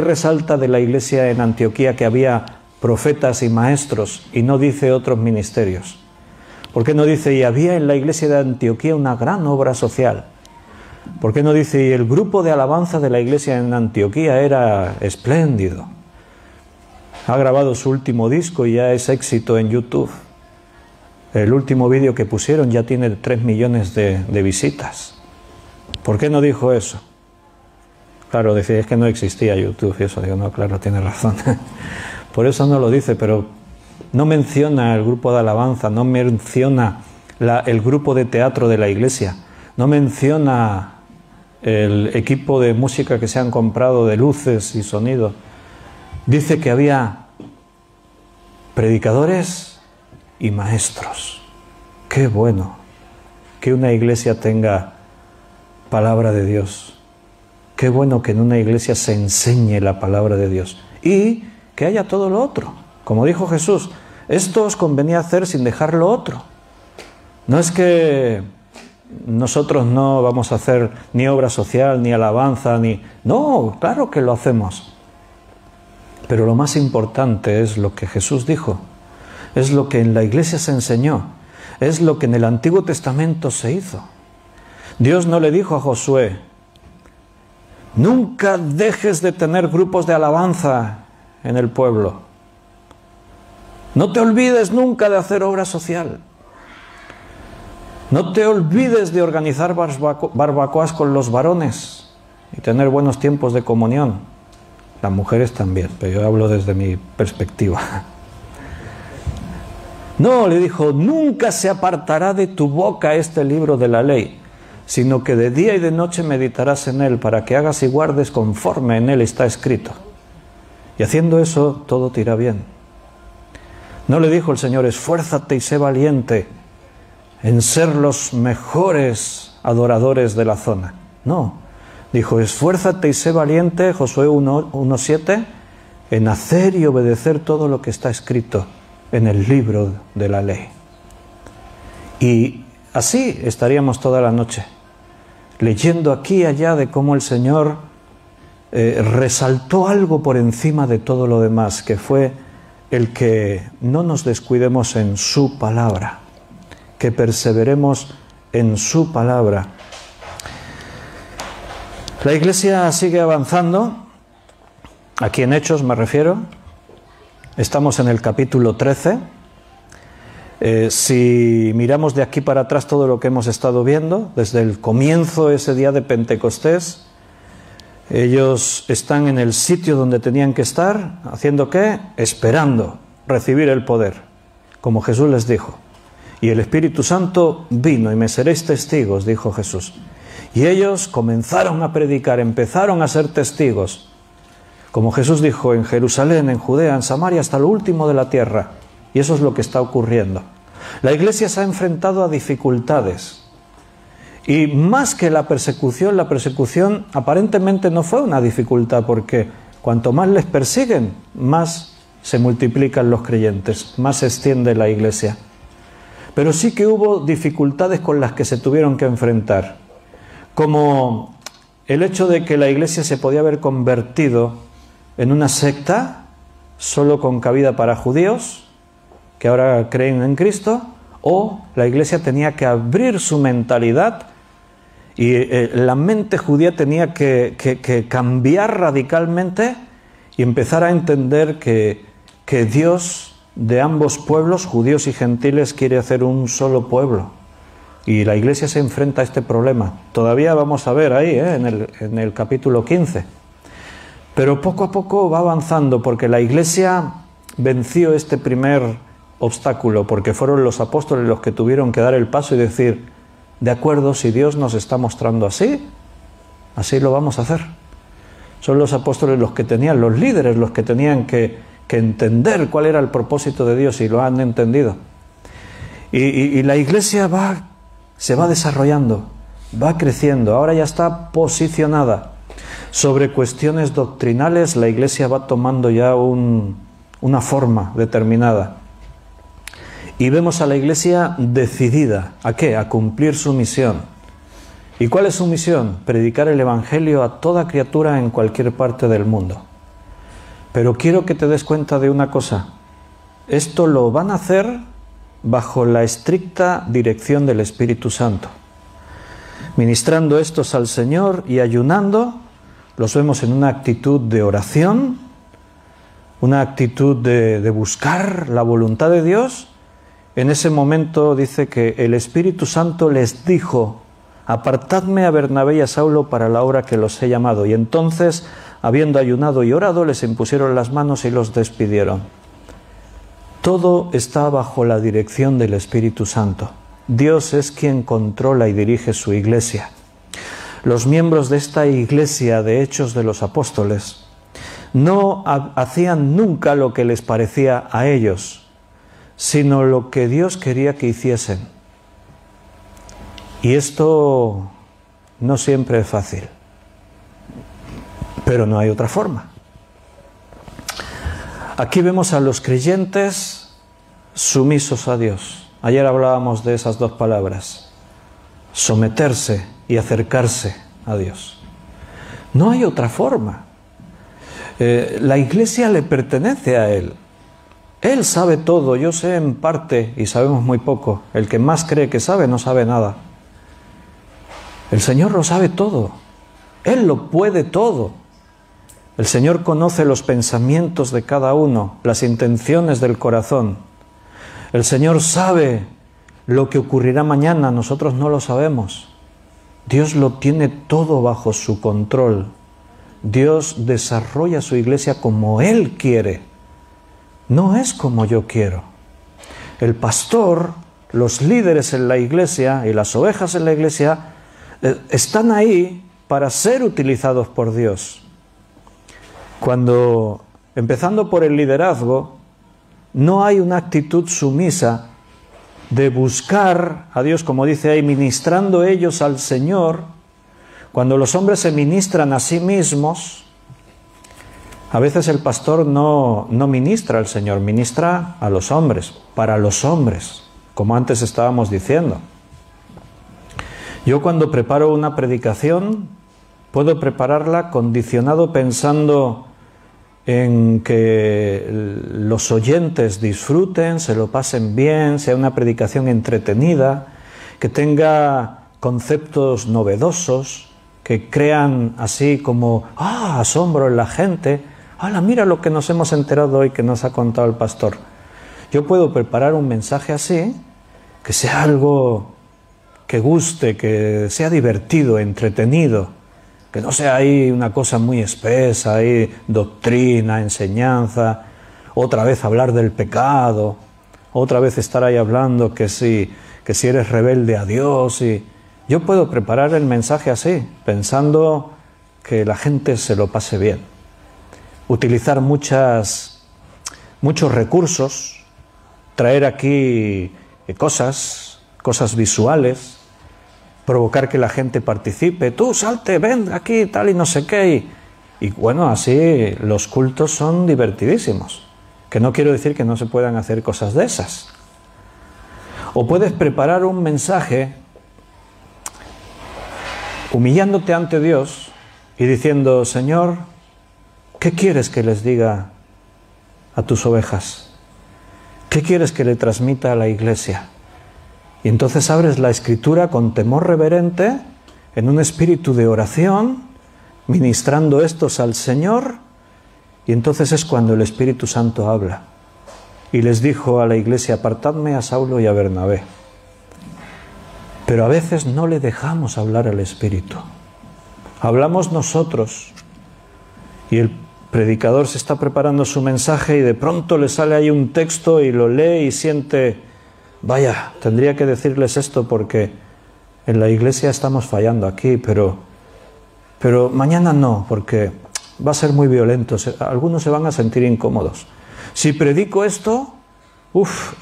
S1: resalta de la iglesia en Antioquía que había profetas y maestros y no dice otros ministerios? ¿Por qué no dice, y había en la iglesia de Antioquía una gran obra social? ¿Por qué no dice, y el grupo de alabanza de la iglesia en Antioquía era espléndido? Ha grabado su último disco y ya es éxito en YouTube. El último vídeo que pusieron ya tiene 3 millones de visitas. ¿Por qué no dijo eso? Claro, decía, es que no existía YouTube y eso. Digo, no, claro, tiene razón. Por eso no lo dice, pero no menciona el grupo de alabanza, no menciona el grupo de teatro de la iglesia, no menciona el equipo de música que se han comprado de luces y sonido. Dice que había predicadores y maestros. Qué bueno que una iglesia tenga palabra de Dios. Qué bueno que en una iglesia se enseñe la palabra de Dios y que haya todo lo otro. Como dijo Jesús, esto os convenía hacer sin dejar lo otro. No es que nosotros no vamos a hacer ni obra social, ni alabanza, ni... No, claro que lo hacemos. Pero lo más importante es lo que Jesús dijo. Es lo que en la iglesia se enseñó. Es lo que en el Antiguo Testamento se hizo. Dios no le dijo a Josué, nunca dejes de tener grupos de alabanza en el pueblo. No te olvides nunca de hacer obra social. No te olvides de organizar barbacoas con los varones y tener buenos tiempos de comunión. Las mujeres también, pero yo hablo desde mi perspectiva. No, le dijo, nunca se apartará de tu boca este libro de la ley, sino que de día y de noche meditarás en él, para que hagas y guardes conforme en él está escrito. Y haciendo eso, todo te irá bien. No le dijo el Señor, esfuérzate y sé valiente en ser los mejores adoradores de la zona. No, dijo, esfuérzate y sé valiente, Josué 1:7, en hacer y obedecer todo lo que está escrito en el libro de la ley. Y así estaríamos toda la noche, leyendo aquí y allá de cómo el Señor resaltó algo por encima de todo lo demás, que fue el que no nos descuidemos en su palabra, que perseveremos en su palabra. La Iglesia sigue avanzando, aquí en Hechos me refiero, estamos en el capítulo 13. Si miramos de aquí para atrás todo lo que hemos estado viendo, desde el comienzo, ese día de Pentecostés, ellos están en el sitio donde tenían que estar, ¿haciendo qué? Esperando recibir el poder, como Jesús les dijo. Y el Espíritu Santo vino y me seréis testigos, dijo Jesús. Y ellos comenzaron a predicar, empezaron a ser testigos. Como Jesús dijo, en Jerusalén, en Judea, en Samaria, hasta lo último de la tierra. Y eso es lo que está ocurriendo. La Iglesia se ha enfrentado a dificultades. Y más que la persecución aparentemente no fue una dificultad, porque cuanto más les persiguen, más se multiplican los creyentes, más se extiende la Iglesia. Pero sí que hubo dificultades con las que se tuvieron que enfrentar, como el hecho de que la Iglesia se podía haber convertido en una secta solo con cabida para judíos, que ahora creen en Cristo, o la Iglesia tenía que abrir su mentalidad y la mente judía tenía que cambiar radicalmente y empezar a entender que Dios de ambos pueblos, judíos y gentiles, quiere hacer un solo pueblo. Y la Iglesia se enfrenta a este problema. Todavía vamos a ver ahí, en el capítulo 15. Pero poco a poco va avanzando, porque la Iglesia venció este primer obstáculo, porque fueron los apóstoles los que tuvieron que dar el paso y decir, de acuerdo, si Dios nos está mostrando así, así lo vamos a hacer. Son los apóstoles los que tenían, los líderes, los que tenían que entender cuál era el propósito de Dios, y lo han entendido. Y la Iglesia se va desarrollando, va creciendo, ahora ya está posicionada. Sobre cuestiones doctrinales, la Iglesia va tomando ya una forma determinada. Y vemos a la Iglesia decidida, ¿a qué? A cumplir su misión. ¿Y cuál es su misión? Predicar el Evangelio a toda criatura en cualquier parte del mundo. Pero quiero que te des cuenta de una cosa. Esto lo van a hacer bajo la estricta dirección del Espíritu Santo. Ministrando estos al Señor y ayunando, los vemos en una actitud de oración, una actitud de buscar la voluntad de Dios. En ese momento dice que el Espíritu Santo les dijo, apartadme a Bernabé y a Saulo para la obra que los he llamado. Y entonces, habiendo ayunado y orado, les impusieron las manos y los despidieron. Todo está bajo la dirección del Espíritu Santo. Dios es quien controla y dirige su Iglesia. Los miembros de esta Iglesia de Hechos de los Apóstoles no hacían nunca lo que les parecía a ellos, sino lo que Dios quería que hiciesen. Y esto no siempre es fácil, pero no hay otra forma. Aquí vemos a los creyentes sumisos a Dios. Ayer hablábamos de esas dos palabras, someterse y acercarse a Dios. No hay otra forma. La Iglesia le pertenece a Él. Él sabe todo, yo sé en parte y sabemos muy poco. El que más cree que sabe no sabe nada. El Señor lo sabe todo. Él lo puede todo. El Señor conoce los pensamientos de cada uno, las intenciones del corazón. El Señor sabe lo que ocurrirá mañana, nosotros no lo sabemos. Dios lo tiene todo bajo su control. Dios desarrolla su Iglesia como Él quiere. No es como yo quiero. El pastor, los líderes en la Iglesia y las ovejas en la Iglesia están ahí para ser utilizados por Dios. Empezando por el liderazgo, no hay una actitud sumisa de buscar a Dios, como dice ahí, ministrando ellos al Señor. Cuando los hombres se ministran a sí mismos, a veces el pastor no ministra al Señor, ministra a los hombres, para los hombres, como antes estábamos diciendo. Yo cuando preparo una predicación, puedo prepararla condicionado pensando en que los oyentes disfruten, se lo pasen bien, sea una predicación entretenida, que tenga conceptos novedosos, que crean así como asombro en la gente. ¡Hala, mira lo que nos hemos enterado hoy que nos ha contado el pastor! Yo puedo preparar un mensaje así, que sea algo que guste, que sea divertido, entretenido, que no sea ahí una cosa muy espesa, ahí doctrina, enseñanza, otra vez hablar del pecado, otra vez estar ahí hablando que si eres rebelde a Dios. Y yo puedo preparar el mensaje así, pensando que la gente se lo pase bien. Utilizar muchos recursos, traer aquí cosas visuales, provocar que la gente participe. Tú salte, ven aquí, tal y no sé qué. Y bueno, así los cultos son divertidísimos. Que no quiero decir que no se puedan hacer cosas de esas. O puedes preparar un mensaje humillándote ante Dios y diciendo: Señor, ¿qué quieres que les diga a tus ovejas? ¿Qué quieres que le transmita a la iglesia? Y entonces abres la Escritura con temor reverente, en un espíritu de oración, ministrando estos al Señor, y entonces es cuando el Espíritu Santo habla. Y les dijo a la iglesia: apartadme a Saulo y a Bernabé. Pero a veces no le dejamos hablar al Espíritu. Hablamos nosotros, y el predicador se está preparando su mensaje y de pronto le sale ahí un texto y lo lee y siente: vaya, tendría que decirles esto porque en la iglesia estamos fallando aquí, pero mañana no, porque va a ser muy violento, algunos se van a sentir incómodos. Si predico esto,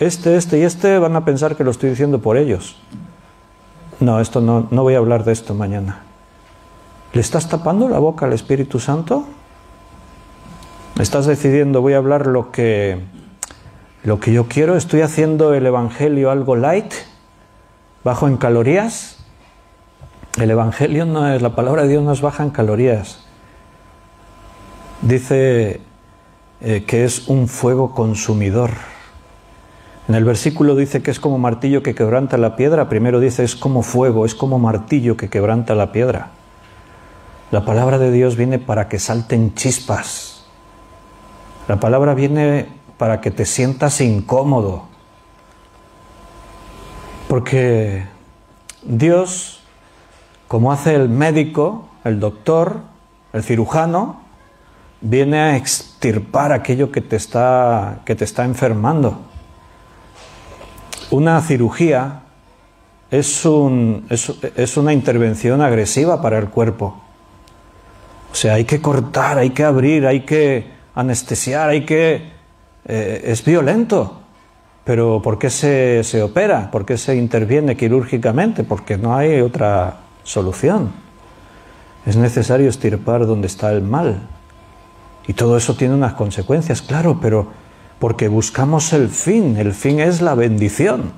S1: este van a pensar que lo estoy diciendo por ellos. No, no voy a hablar de esto mañana. ¿Le estás tapando la boca al Espíritu Santo? ¿Estás decidiendo voy a hablar lo que yo quiero? ¿Estoy haciendo el Evangelio algo light? ¿Bajo en calorías? El Evangelio no es, la palabra de Dios no es baja en calorías. Dice que es un fuego consumidor. En el versículo dice que es como martillo que quebranta la piedra. Primero dice es como fuego, es como martillo que quebranta la piedra. La palabra de Dios viene para que salten chispas. La palabra viene para que te sientas incómodo. Porque Dios, como hace el médico, el doctor, el cirujano, viene a extirpar aquello que te está enfermando. Una cirugía es una intervención agresiva para el cuerpo. O sea, hay que cortar, hay que abrir, hay que anestesiar, es violento. Pero ¿por qué se opera? ¿Por qué se interviene quirúrgicamente? Porque no hay otra solución. Es necesario extirpar donde está el mal. Y todo eso tiene unas consecuencias, claro, pero porque buscamos el fin es la bendición.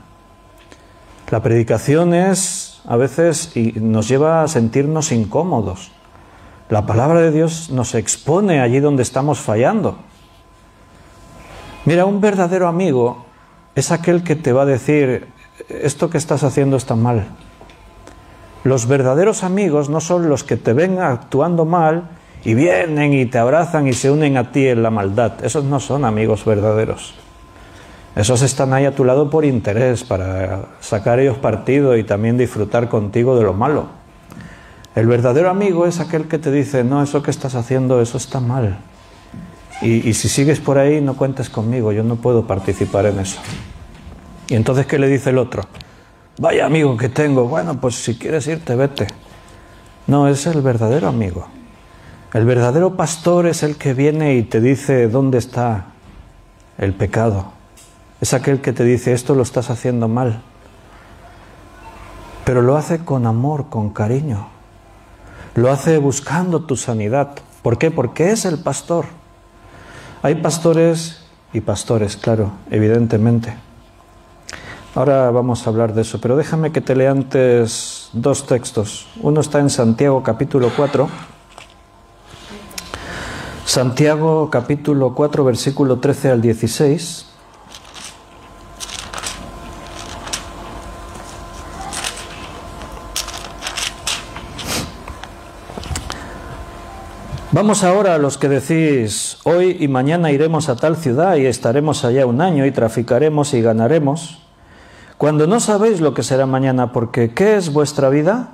S1: La predicación a veces nos lleva a sentirnos incómodos. La palabra de Dios nos expone allí donde estamos fallando. Mira, un verdadero amigo es aquel que te va a decir, esto que estás haciendo está mal. Los verdaderos amigos no son los que te ven actuando mal y vienen y te abrazan y se unen a ti en la maldad. Esos no son amigos verdaderos. Esos están ahí a tu lado por interés, para sacar ellos partido y también disfrutar contigo de lo malo. El verdadero amigo es aquel que te dice, no, eso que estás haciendo, eso está mal. Y si sigues por ahí, no cuentes conmigo, yo no puedo participar en eso. Y entonces, ¿qué le dice el otro? Vaya amigo que tengo, bueno, pues si quieres irte, vete. No, es el verdadero amigo. El verdadero pastor es el que viene y te dice dónde está el pecado, Es aquel que te dice, esto lo estás haciendo mal. Pero lo hace con amor, con cariño. Lo hace buscando tu sanidad. ¿Por qué? Porque es el pastor. Hay pastores y pastores, claro, evidentemente. Ahora vamos a hablar de eso, pero déjame que te lea antes dos textos. Uno está en Santiago capítulo 4. Santiago capítulo 4, versículo 13 al 16. Vamos ahora a los que decís, hoy y mañana iremos a tal ciudad y estaremos allá un año y traficaremos y ganaremos, cuando no sabéis lo que será mañana, porque ¿qué es vuestra vida?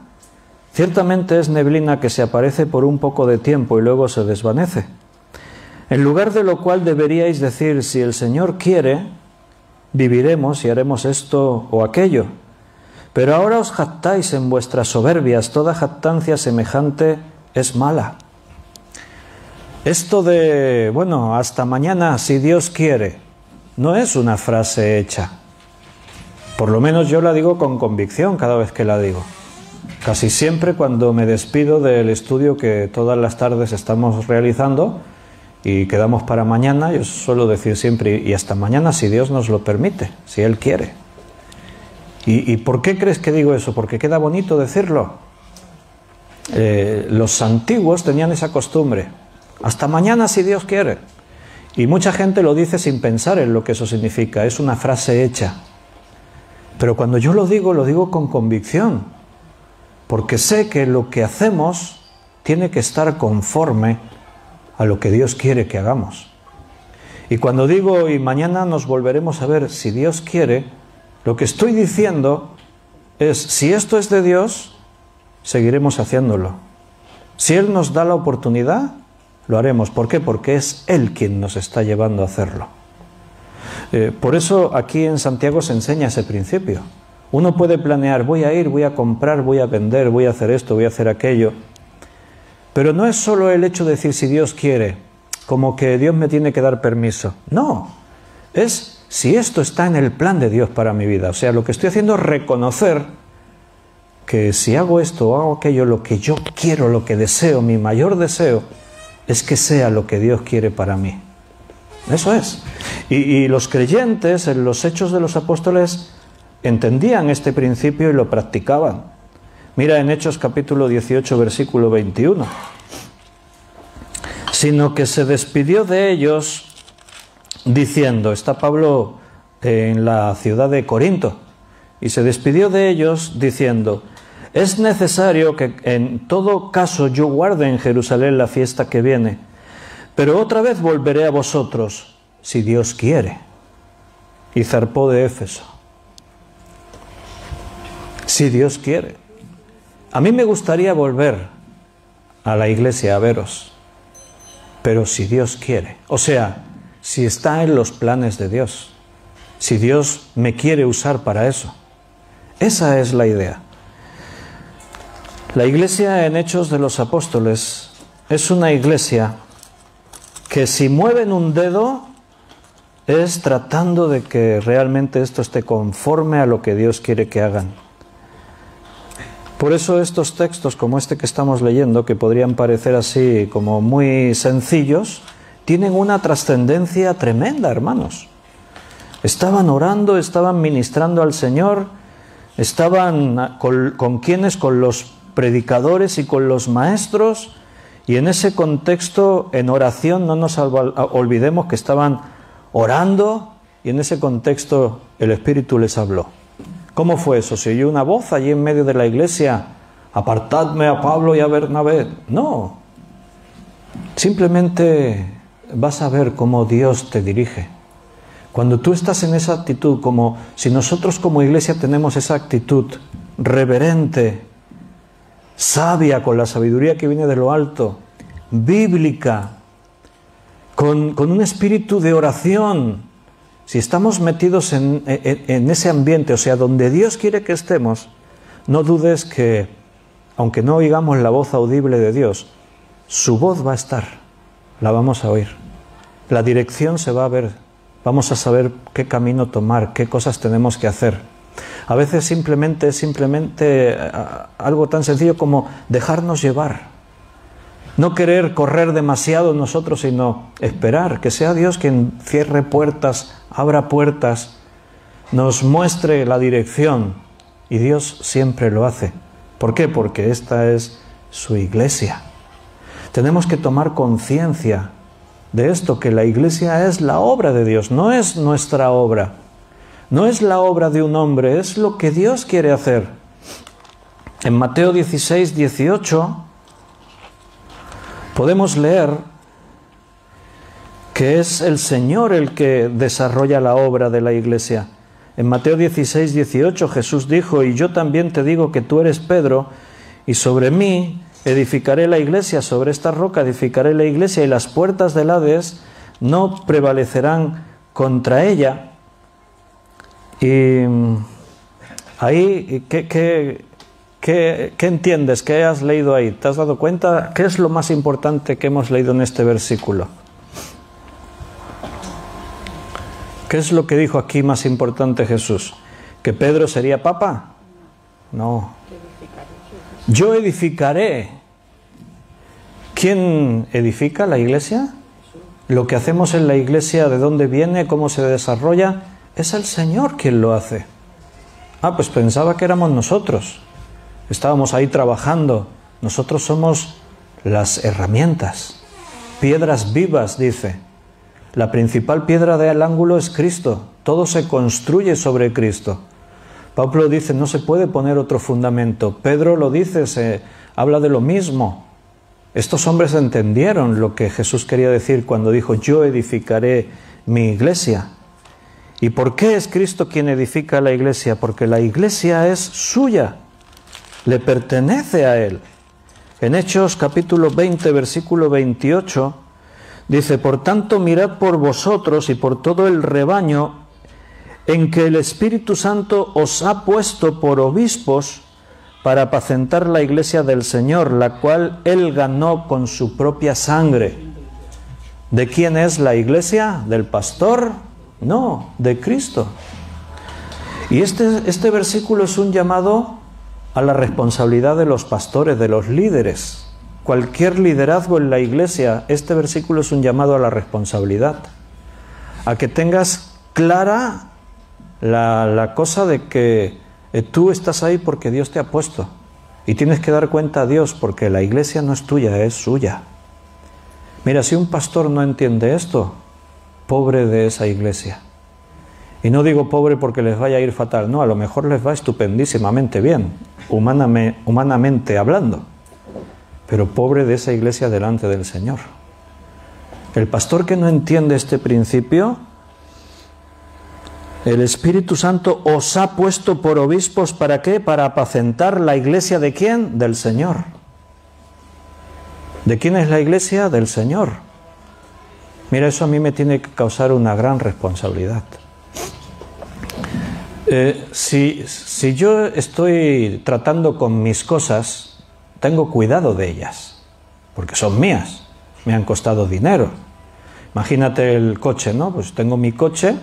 S1: Ciertamente es neblina que se aparece por un poco de tiempo y luego se desvanece. En lugar de lo cual deberíais decir, si el Señor quiere, viviremos y haremos esto o aquello. Pero ahora os jactáis en vuestras soberbias, toda jactancia semejante es mala. Esto de, bueno, hasta mañana si Dios quiere, no es una frase hecha. Por lo menos yo la digo con convicción cada vez que la digo. Casi siempre cuando me despido del estudio que todas las tardes estamos realizando y quedamos para mañana, yo suelo decir siempre, y hasta mañana si Dios nos lo permite, si Él quiere. ¿Y por qué crees que digo eso? Porque queda bonito decirlo. Los antiguos tenían esa costumbre. Hasta mañana si Dios quiere. Y mucha gente lo dice sin pensar en lo que eso significa. Es una frase hecha. Pero cuando yo lo digo con convicción. Porque sé que lo que hacemos tiene que estar conforme a lo que Dios quiere que hagamos. Y cuando digo, y mañana nos volveremos a ver si Dios quiere, lo que estoy diciendo es, si esto es de Dios, seguiremos haciéndolo. Si Él nos da la oportunidad, lo haremos. ¿Por qué? Porque es Él quien nos está llevando a hacerlo. Por eso aquí en Santiago se enseña ese principio. Uno puede planear, voy a ir, voy a comprar, voy a vender, voy a hacer esto, voy a hacer aquello. Pero no es solo el hecho de decir si Dios quiere, como que Dios me tiene que dar permiso. No, es si esto está en el plan de Dios para mi vida. O sea, lo que estoy haciendo es reconocer que si hago esto o hago aquello, lo que yo quiero, lo que deseo, mi mayor deseo, es que sea lo que Dios quiere para mí. Eso es. Y los creyentes en los Hechos de los Apóstoles entendían este principio y lo practicaban. Mira en Hechos capítulo 18, versículo 21. Sino que se despidió de ellos diciendo, está Pablo en la ciudad de Corinto, y se despidió de ellos diciendo, es necesario que en todo caso yo guarde en Jerusalén la fiesta que viene, pero otra vez volveré a vosotros, si Dios quiere. Y zarpó de Éfeso. Si Dios quiere. A mí me gustaría volver a la iglesia a veros, pero si Dios quiere. O sea, si está en los planes de Dios, si Dios me quiere usar para eso. Esa es la idea. La iglesia en Hechos de los Apóstoles es una iglesia que si mueven un dedo es tratando de que realmente esto esté conforme a lo que Dios quiere que hagan. Por eso estos textos como este que estamos leyendo, que podrían parecer así como muy sencillos, tienen una trascendencia tremenda, hermanos. Estaban orando, estaban ministrando al Señor, estaban con quienes, con los predicadores y con los maestros, y en ese contexto, en oración, no nos olvidemos que estaban orando, y en ese contexto el Espíritu les habló. ¿Cómo fue eso? ¿Se oyó una voz allí en medio de la iglesia? Apartadme a Pablo y a Bernabé. No. Simplemente vas a ver cómo Dios te dirige. Cuando tú estás en esa actitud, como si nosotros como iglesia tenemos esa actitud reverente, sabia, con la sabiduría que viene de lo alto, bíblica, con un espíritu de oración, si estamos metidos en ese ambiente, o sea, donde Dios quiere que estemos, no dudes que, aunque no oigamos la voz audible de Dios, su voz va a estar, la vamos a oír. La dirección se va a ver vamos a saber qué camino tomar, qué cosas tenemos que hacer. A veces simplemente algo tan sencillo como dejarnos llevar. No querer correr demasiado nosotros, sino esperar que sea Dios quien cierre puertas, abra puertas, nos muestre la dirección. Y Dios siempre lo hace. ¿Por qué? Porque esta es su iglesia. Tenemos que tomar conciencia de esto, que la iglesia es la obra de Dios, no es nuestra obra. No es la obra de un hombre, es lo que Dios quiere hacer. En Mateo 16, 18, podemos leer que es el Señor el que desarrolla la obra de la iglesia. En Mateo 16, 18 Jesús dijo: y yo también te digo que tú eres Pedro, y sobre mí edificaré la iglesia, sobre esta roca edificaré la iglesia, y las puertas del Hades no prevalecerán contra ella. Y ahí, ¿qué entiendes? ¿Qué has leído ahí? ¿Te has dado cuenta? ¿Qué es lo más importante que hemos leído en este versículo? ¿Qué es lo que dijo aquí más importante Jesús? ¿Que Pedro sería papa? No. Yo edificaré. ¿Quién edifica la iglesia? Lo que hacemos en la iglesia, ¿de dónde viene? ¿Cómo se desarrolla? Es el Señor quien lo hace. Pues pensaba que éramos nosotros. Estábamos ahí trabajando. Nosotros somos las herramientas. Piedras vivas, dice. La principal piedra del ángulo es Cristo. Todo se construye sobre Cristo. Pablo dice, no se puede poner otro fundamento. Pedro lo dice, se habla de lo mismo. Estos hombres entendieron lo que Jesús quería decir cuando dijo, yo edificaré mi iglesia. ¿Y por qué es Cristo quien edifica la iglesia? Porque la iglesia es suya, le pertenece a Él. En Hechos capítulo 20, versículo 28, dice, por tanto mirad por vosotros y por todo el rebaño en que el Espíritu Santo os ha puesto por obispos para apacentar la iglesia del Señor, la cual Él ganó con su propia sangre. ¿De quién es la iglesia? ¿Del pastor? No, de Cristo. Y este versículo es un llamado a la responsabilidad de los pastores, de los líderes. Cualquier liderazgo en la iglesia, este versículo es un llamado a la responsabilidad. A que tengas clara la cosa de que tú estás ahí porque Dios te ha puesto. Y tienes que dar cuenta a Dios porque la iglesia no es tuya, es suya. Mira, si un pastor no entiende esto, pobre de esa iglesia. Y no digo pobre porque les vaya a ir fatal, no, a lo mejor les va estupendísimamente bien, humanamente hablando. Pero pobre de esa iglesia delante del Señor. El pastor que no entiende este principio, el Espíritu Santo os ha puesto por obispos, ¿para qué? Para apacentar la iglesia ¿de quién? Del Señor. ¿De quién es la iglesia? Del Señor. Mira, eso a mí me tiene que causar una gran responsabilidad. Si yo estoy tratando con mis cosas, tengo cuidado de ellas, porque son mías, me han costado dinero. Imagínate el coche, ¿no? Pues tengo mi coche,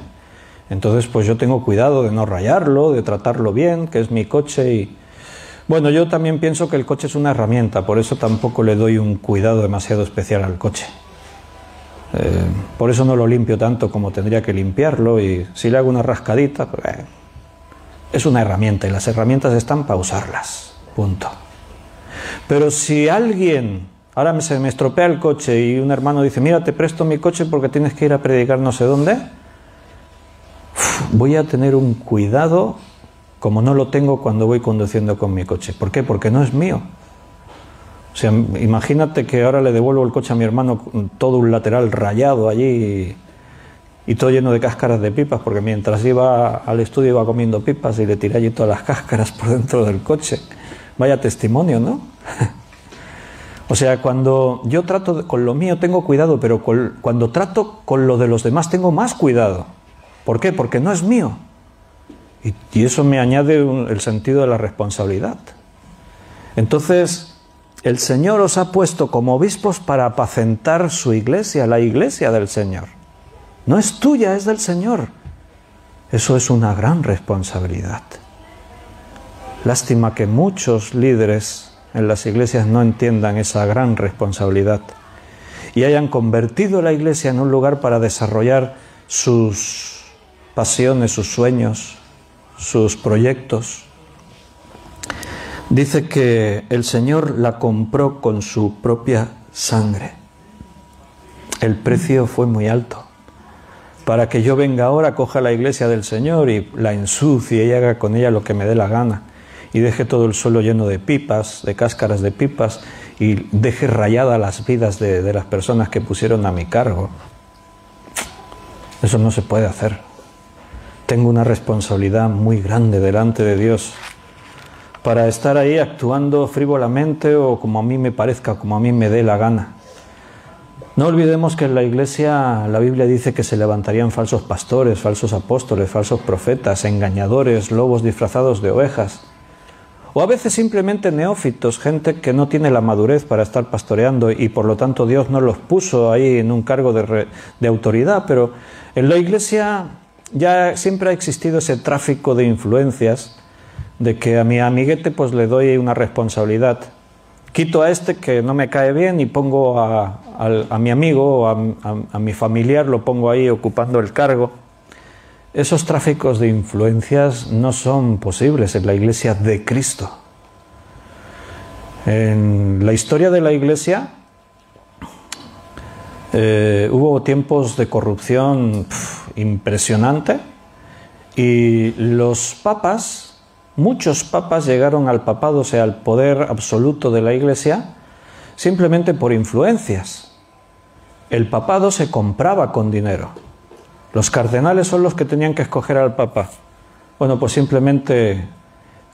S1: entonces pues yo tengo cuidado de no rayarlo, de tratarlo bien, que es mi coche y... Bueno, yo también pienso que el coche es una herramienta, por eso tampoco le doy un cuidado demasiado especial al coche. Por eso no lo limpio tanto como tendría que limpiarlo y si le hago una rascadita, pues, es una herramienta y las herramientas están para usarlas, punto. Pero si alguien, ahora se me estropea el coche y un hermano dice, mira, te presto mi coche porque tienes que ir a predicar no sé dónde, voy a tener un cuidado como no lo tengo cuando voy conduciendo con mi coche. ¿Por qué? Porque no es mío. O sea, imagínate que ahora le devuelvo el coche a mi hermano con todo un lateral rayado allí y todo lleno de cáscaras de pipas, porque mientras iba al estudio iba comiendo pipas y le tiré allí todas las cáscaras por dentro del coche. Vaya testimonio, ¿no? O sea, cuando yo trato con lo mío tengo cuidado, pero cuando trato con lo de los demás tengo más cuidado. ¿Por qué? Porque no es mío. Y eso me añade el sentido de la responsabilidad. Entonces, el Señor os ha puesto como obispos para apacentar su iglesia, la iglesia del Señor. No es tuya, es del Señor. Eso es una gran responsabilidad. Lástima que muchos líderes en las iglesias no entiendan esa gran responsabilidad y hayan convertido la iglesia en un lugar para desarrollar sus pasiones, sus sueños, sus proyectos. Dice que el Señor la compró con su propia sangre. El precio fue muy alto. Para que yo venga ahora, coja la iglesia del Señor y la ensucie y haga con ella lo que me dé la gana, y deje todo el suelo lleno de pipas, de cáscaras de pipas, y deje rayadas las vidas de las personas que pusieron a mi cargo. Eso no se puede hacer. Tengo una responsabilidad muy grande delante de Dios para estar ahí actuando frívolamente o como a mí me parezca, como a mí me dé la gana. No olvidemos que en la iglesia la Biblia dice que se levantarían falsos pastores, falsos apóstoles, falsos profetas, engañadores, lobos disfrazados de ovejas. O a veces simplemente neófitos, gente que no tiene la madurez para estar pastoreando y por lo tanto Dios no los puso ahí en un cargo de autoridad. Pero en la iglesia ya siempre ha existido ese tráfico de influencias, de que a mi amiguete pues le doy una responsabilidad. Quito a este que no me cae bien y pongo a mi amigo o a mi familiar, lo pongo ahí ocupando el cargo. Esos tráficos de influencias no son posibles en la iglesia de Cristo. En la historia de la iglesia hubo tiempos de corrupción impresionante y los papas, muchos papas llegaron al papado, o sea, al poder absoluto de la iglesia, simplemente por influencias. El papado se compraba con dinero. Los cardenales son los que tenían que escoger al papa. Bueno, pues simplemente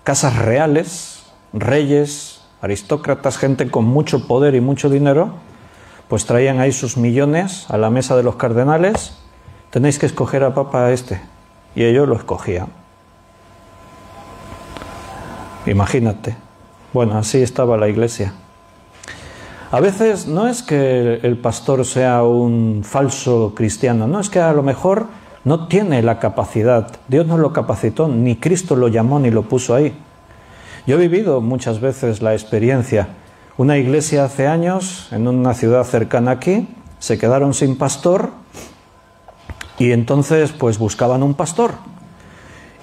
S1: casas reales, reyes, aristócratas, gente con mucho poder y mucho dinero, pues traían ahí sus millones a la mesa de los cardenales. Tenéis que escoger al papa este. Y ellos lo escogían. Imagínate. Bueno, así estaba la iglesia. A veces no es que el pastor sea un falso cristiano, no, es que a lo mejor no tiene la capacidad. Dios no lo capacitó, ni Cristo lo llamó ni lo puso ahí. Yo he vivido muchas veces la experiencia. Una iglesia hace años, en una ciudad cercana aquí, se quedaron sin pastor y entonces pues buscaban un pastor.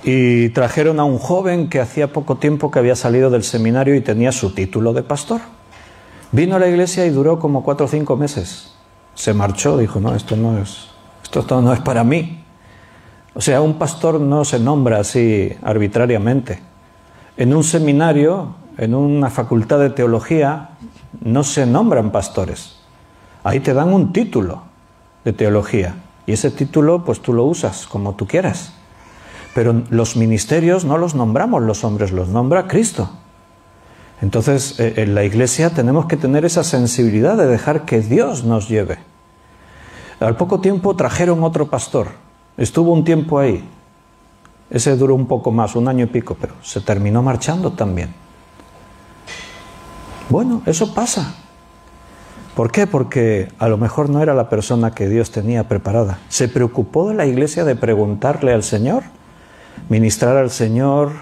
S1: Y trajeron a un joven que hacía poco tiempo que había salido del seminario y tenía su título de pastor. Vino a la iglesia y duró como 4 o 5 meses. Se marchó, dijo, no, esto no es para mí. O sea, un pastor no se nombra así arbitrariamente. En un seminario, en una facultad de teología, no se nombran pastores. Ahí te dan un título de teología. Y ese título, pues tú lo usas como tú quieras. Pero los ministerios no los nombramos los hombres, los nombra Cristo. Entonces, en la iglesia tenemos que tener esa sensibilidad de dejar que Dios nos lleve. Al poco tiempo trajeron otro pastor. Estuvo un tiempo ahí. Ese duró un poco más, 1 año y pico, pero se terminó marchando también. Bueno, eso pasa. ¿Por qué? Porque a lo mejor no era la persona que Dios tenía preparada. ¿Se preocupó la iglesia de preguntarle al Señor? Ministrar al Señor,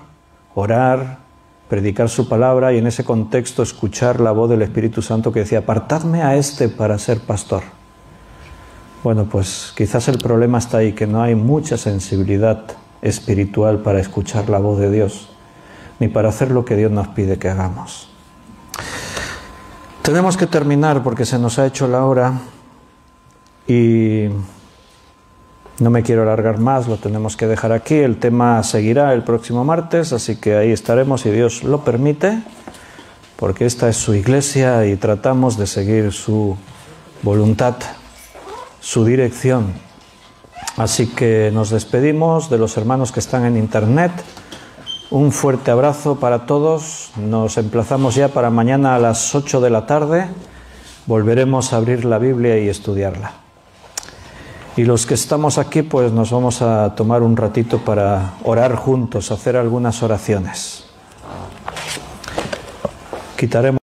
S1: orar, predicar su palabra y en ese contexto escuchar la voz del Espíritu Santo que decía, apartadme a este para ser pastor. Bueno, pues quizás el problema está ahí, que no hay mucha sensibilidad espiritual para escuchar la voz de Dios, ni para hacer lo que Dios nos pide que hagamos. Tenemos que terminar porque se nos ha hecho la hora y no me quiero alargar más, lo tenemos que dejar aquí. El tema seguirá el próximo martes, así que ahí estaremos si Dios lo permite, porque esta es su iglesia y tratamos de seguir su voluntad, su dirección. Así que nos despedimos de los hermanos que están en internet. Un fuerte abrazo para todos. Nos emplazamos ya para mañana a las 8 de la tarde. Volveremos a abrir la Biblia y estudiarla. Y los que estamos aquí, pues nos vamos a tomar un ratito para orar juntos, hacer algunas oraciones. Quitaremos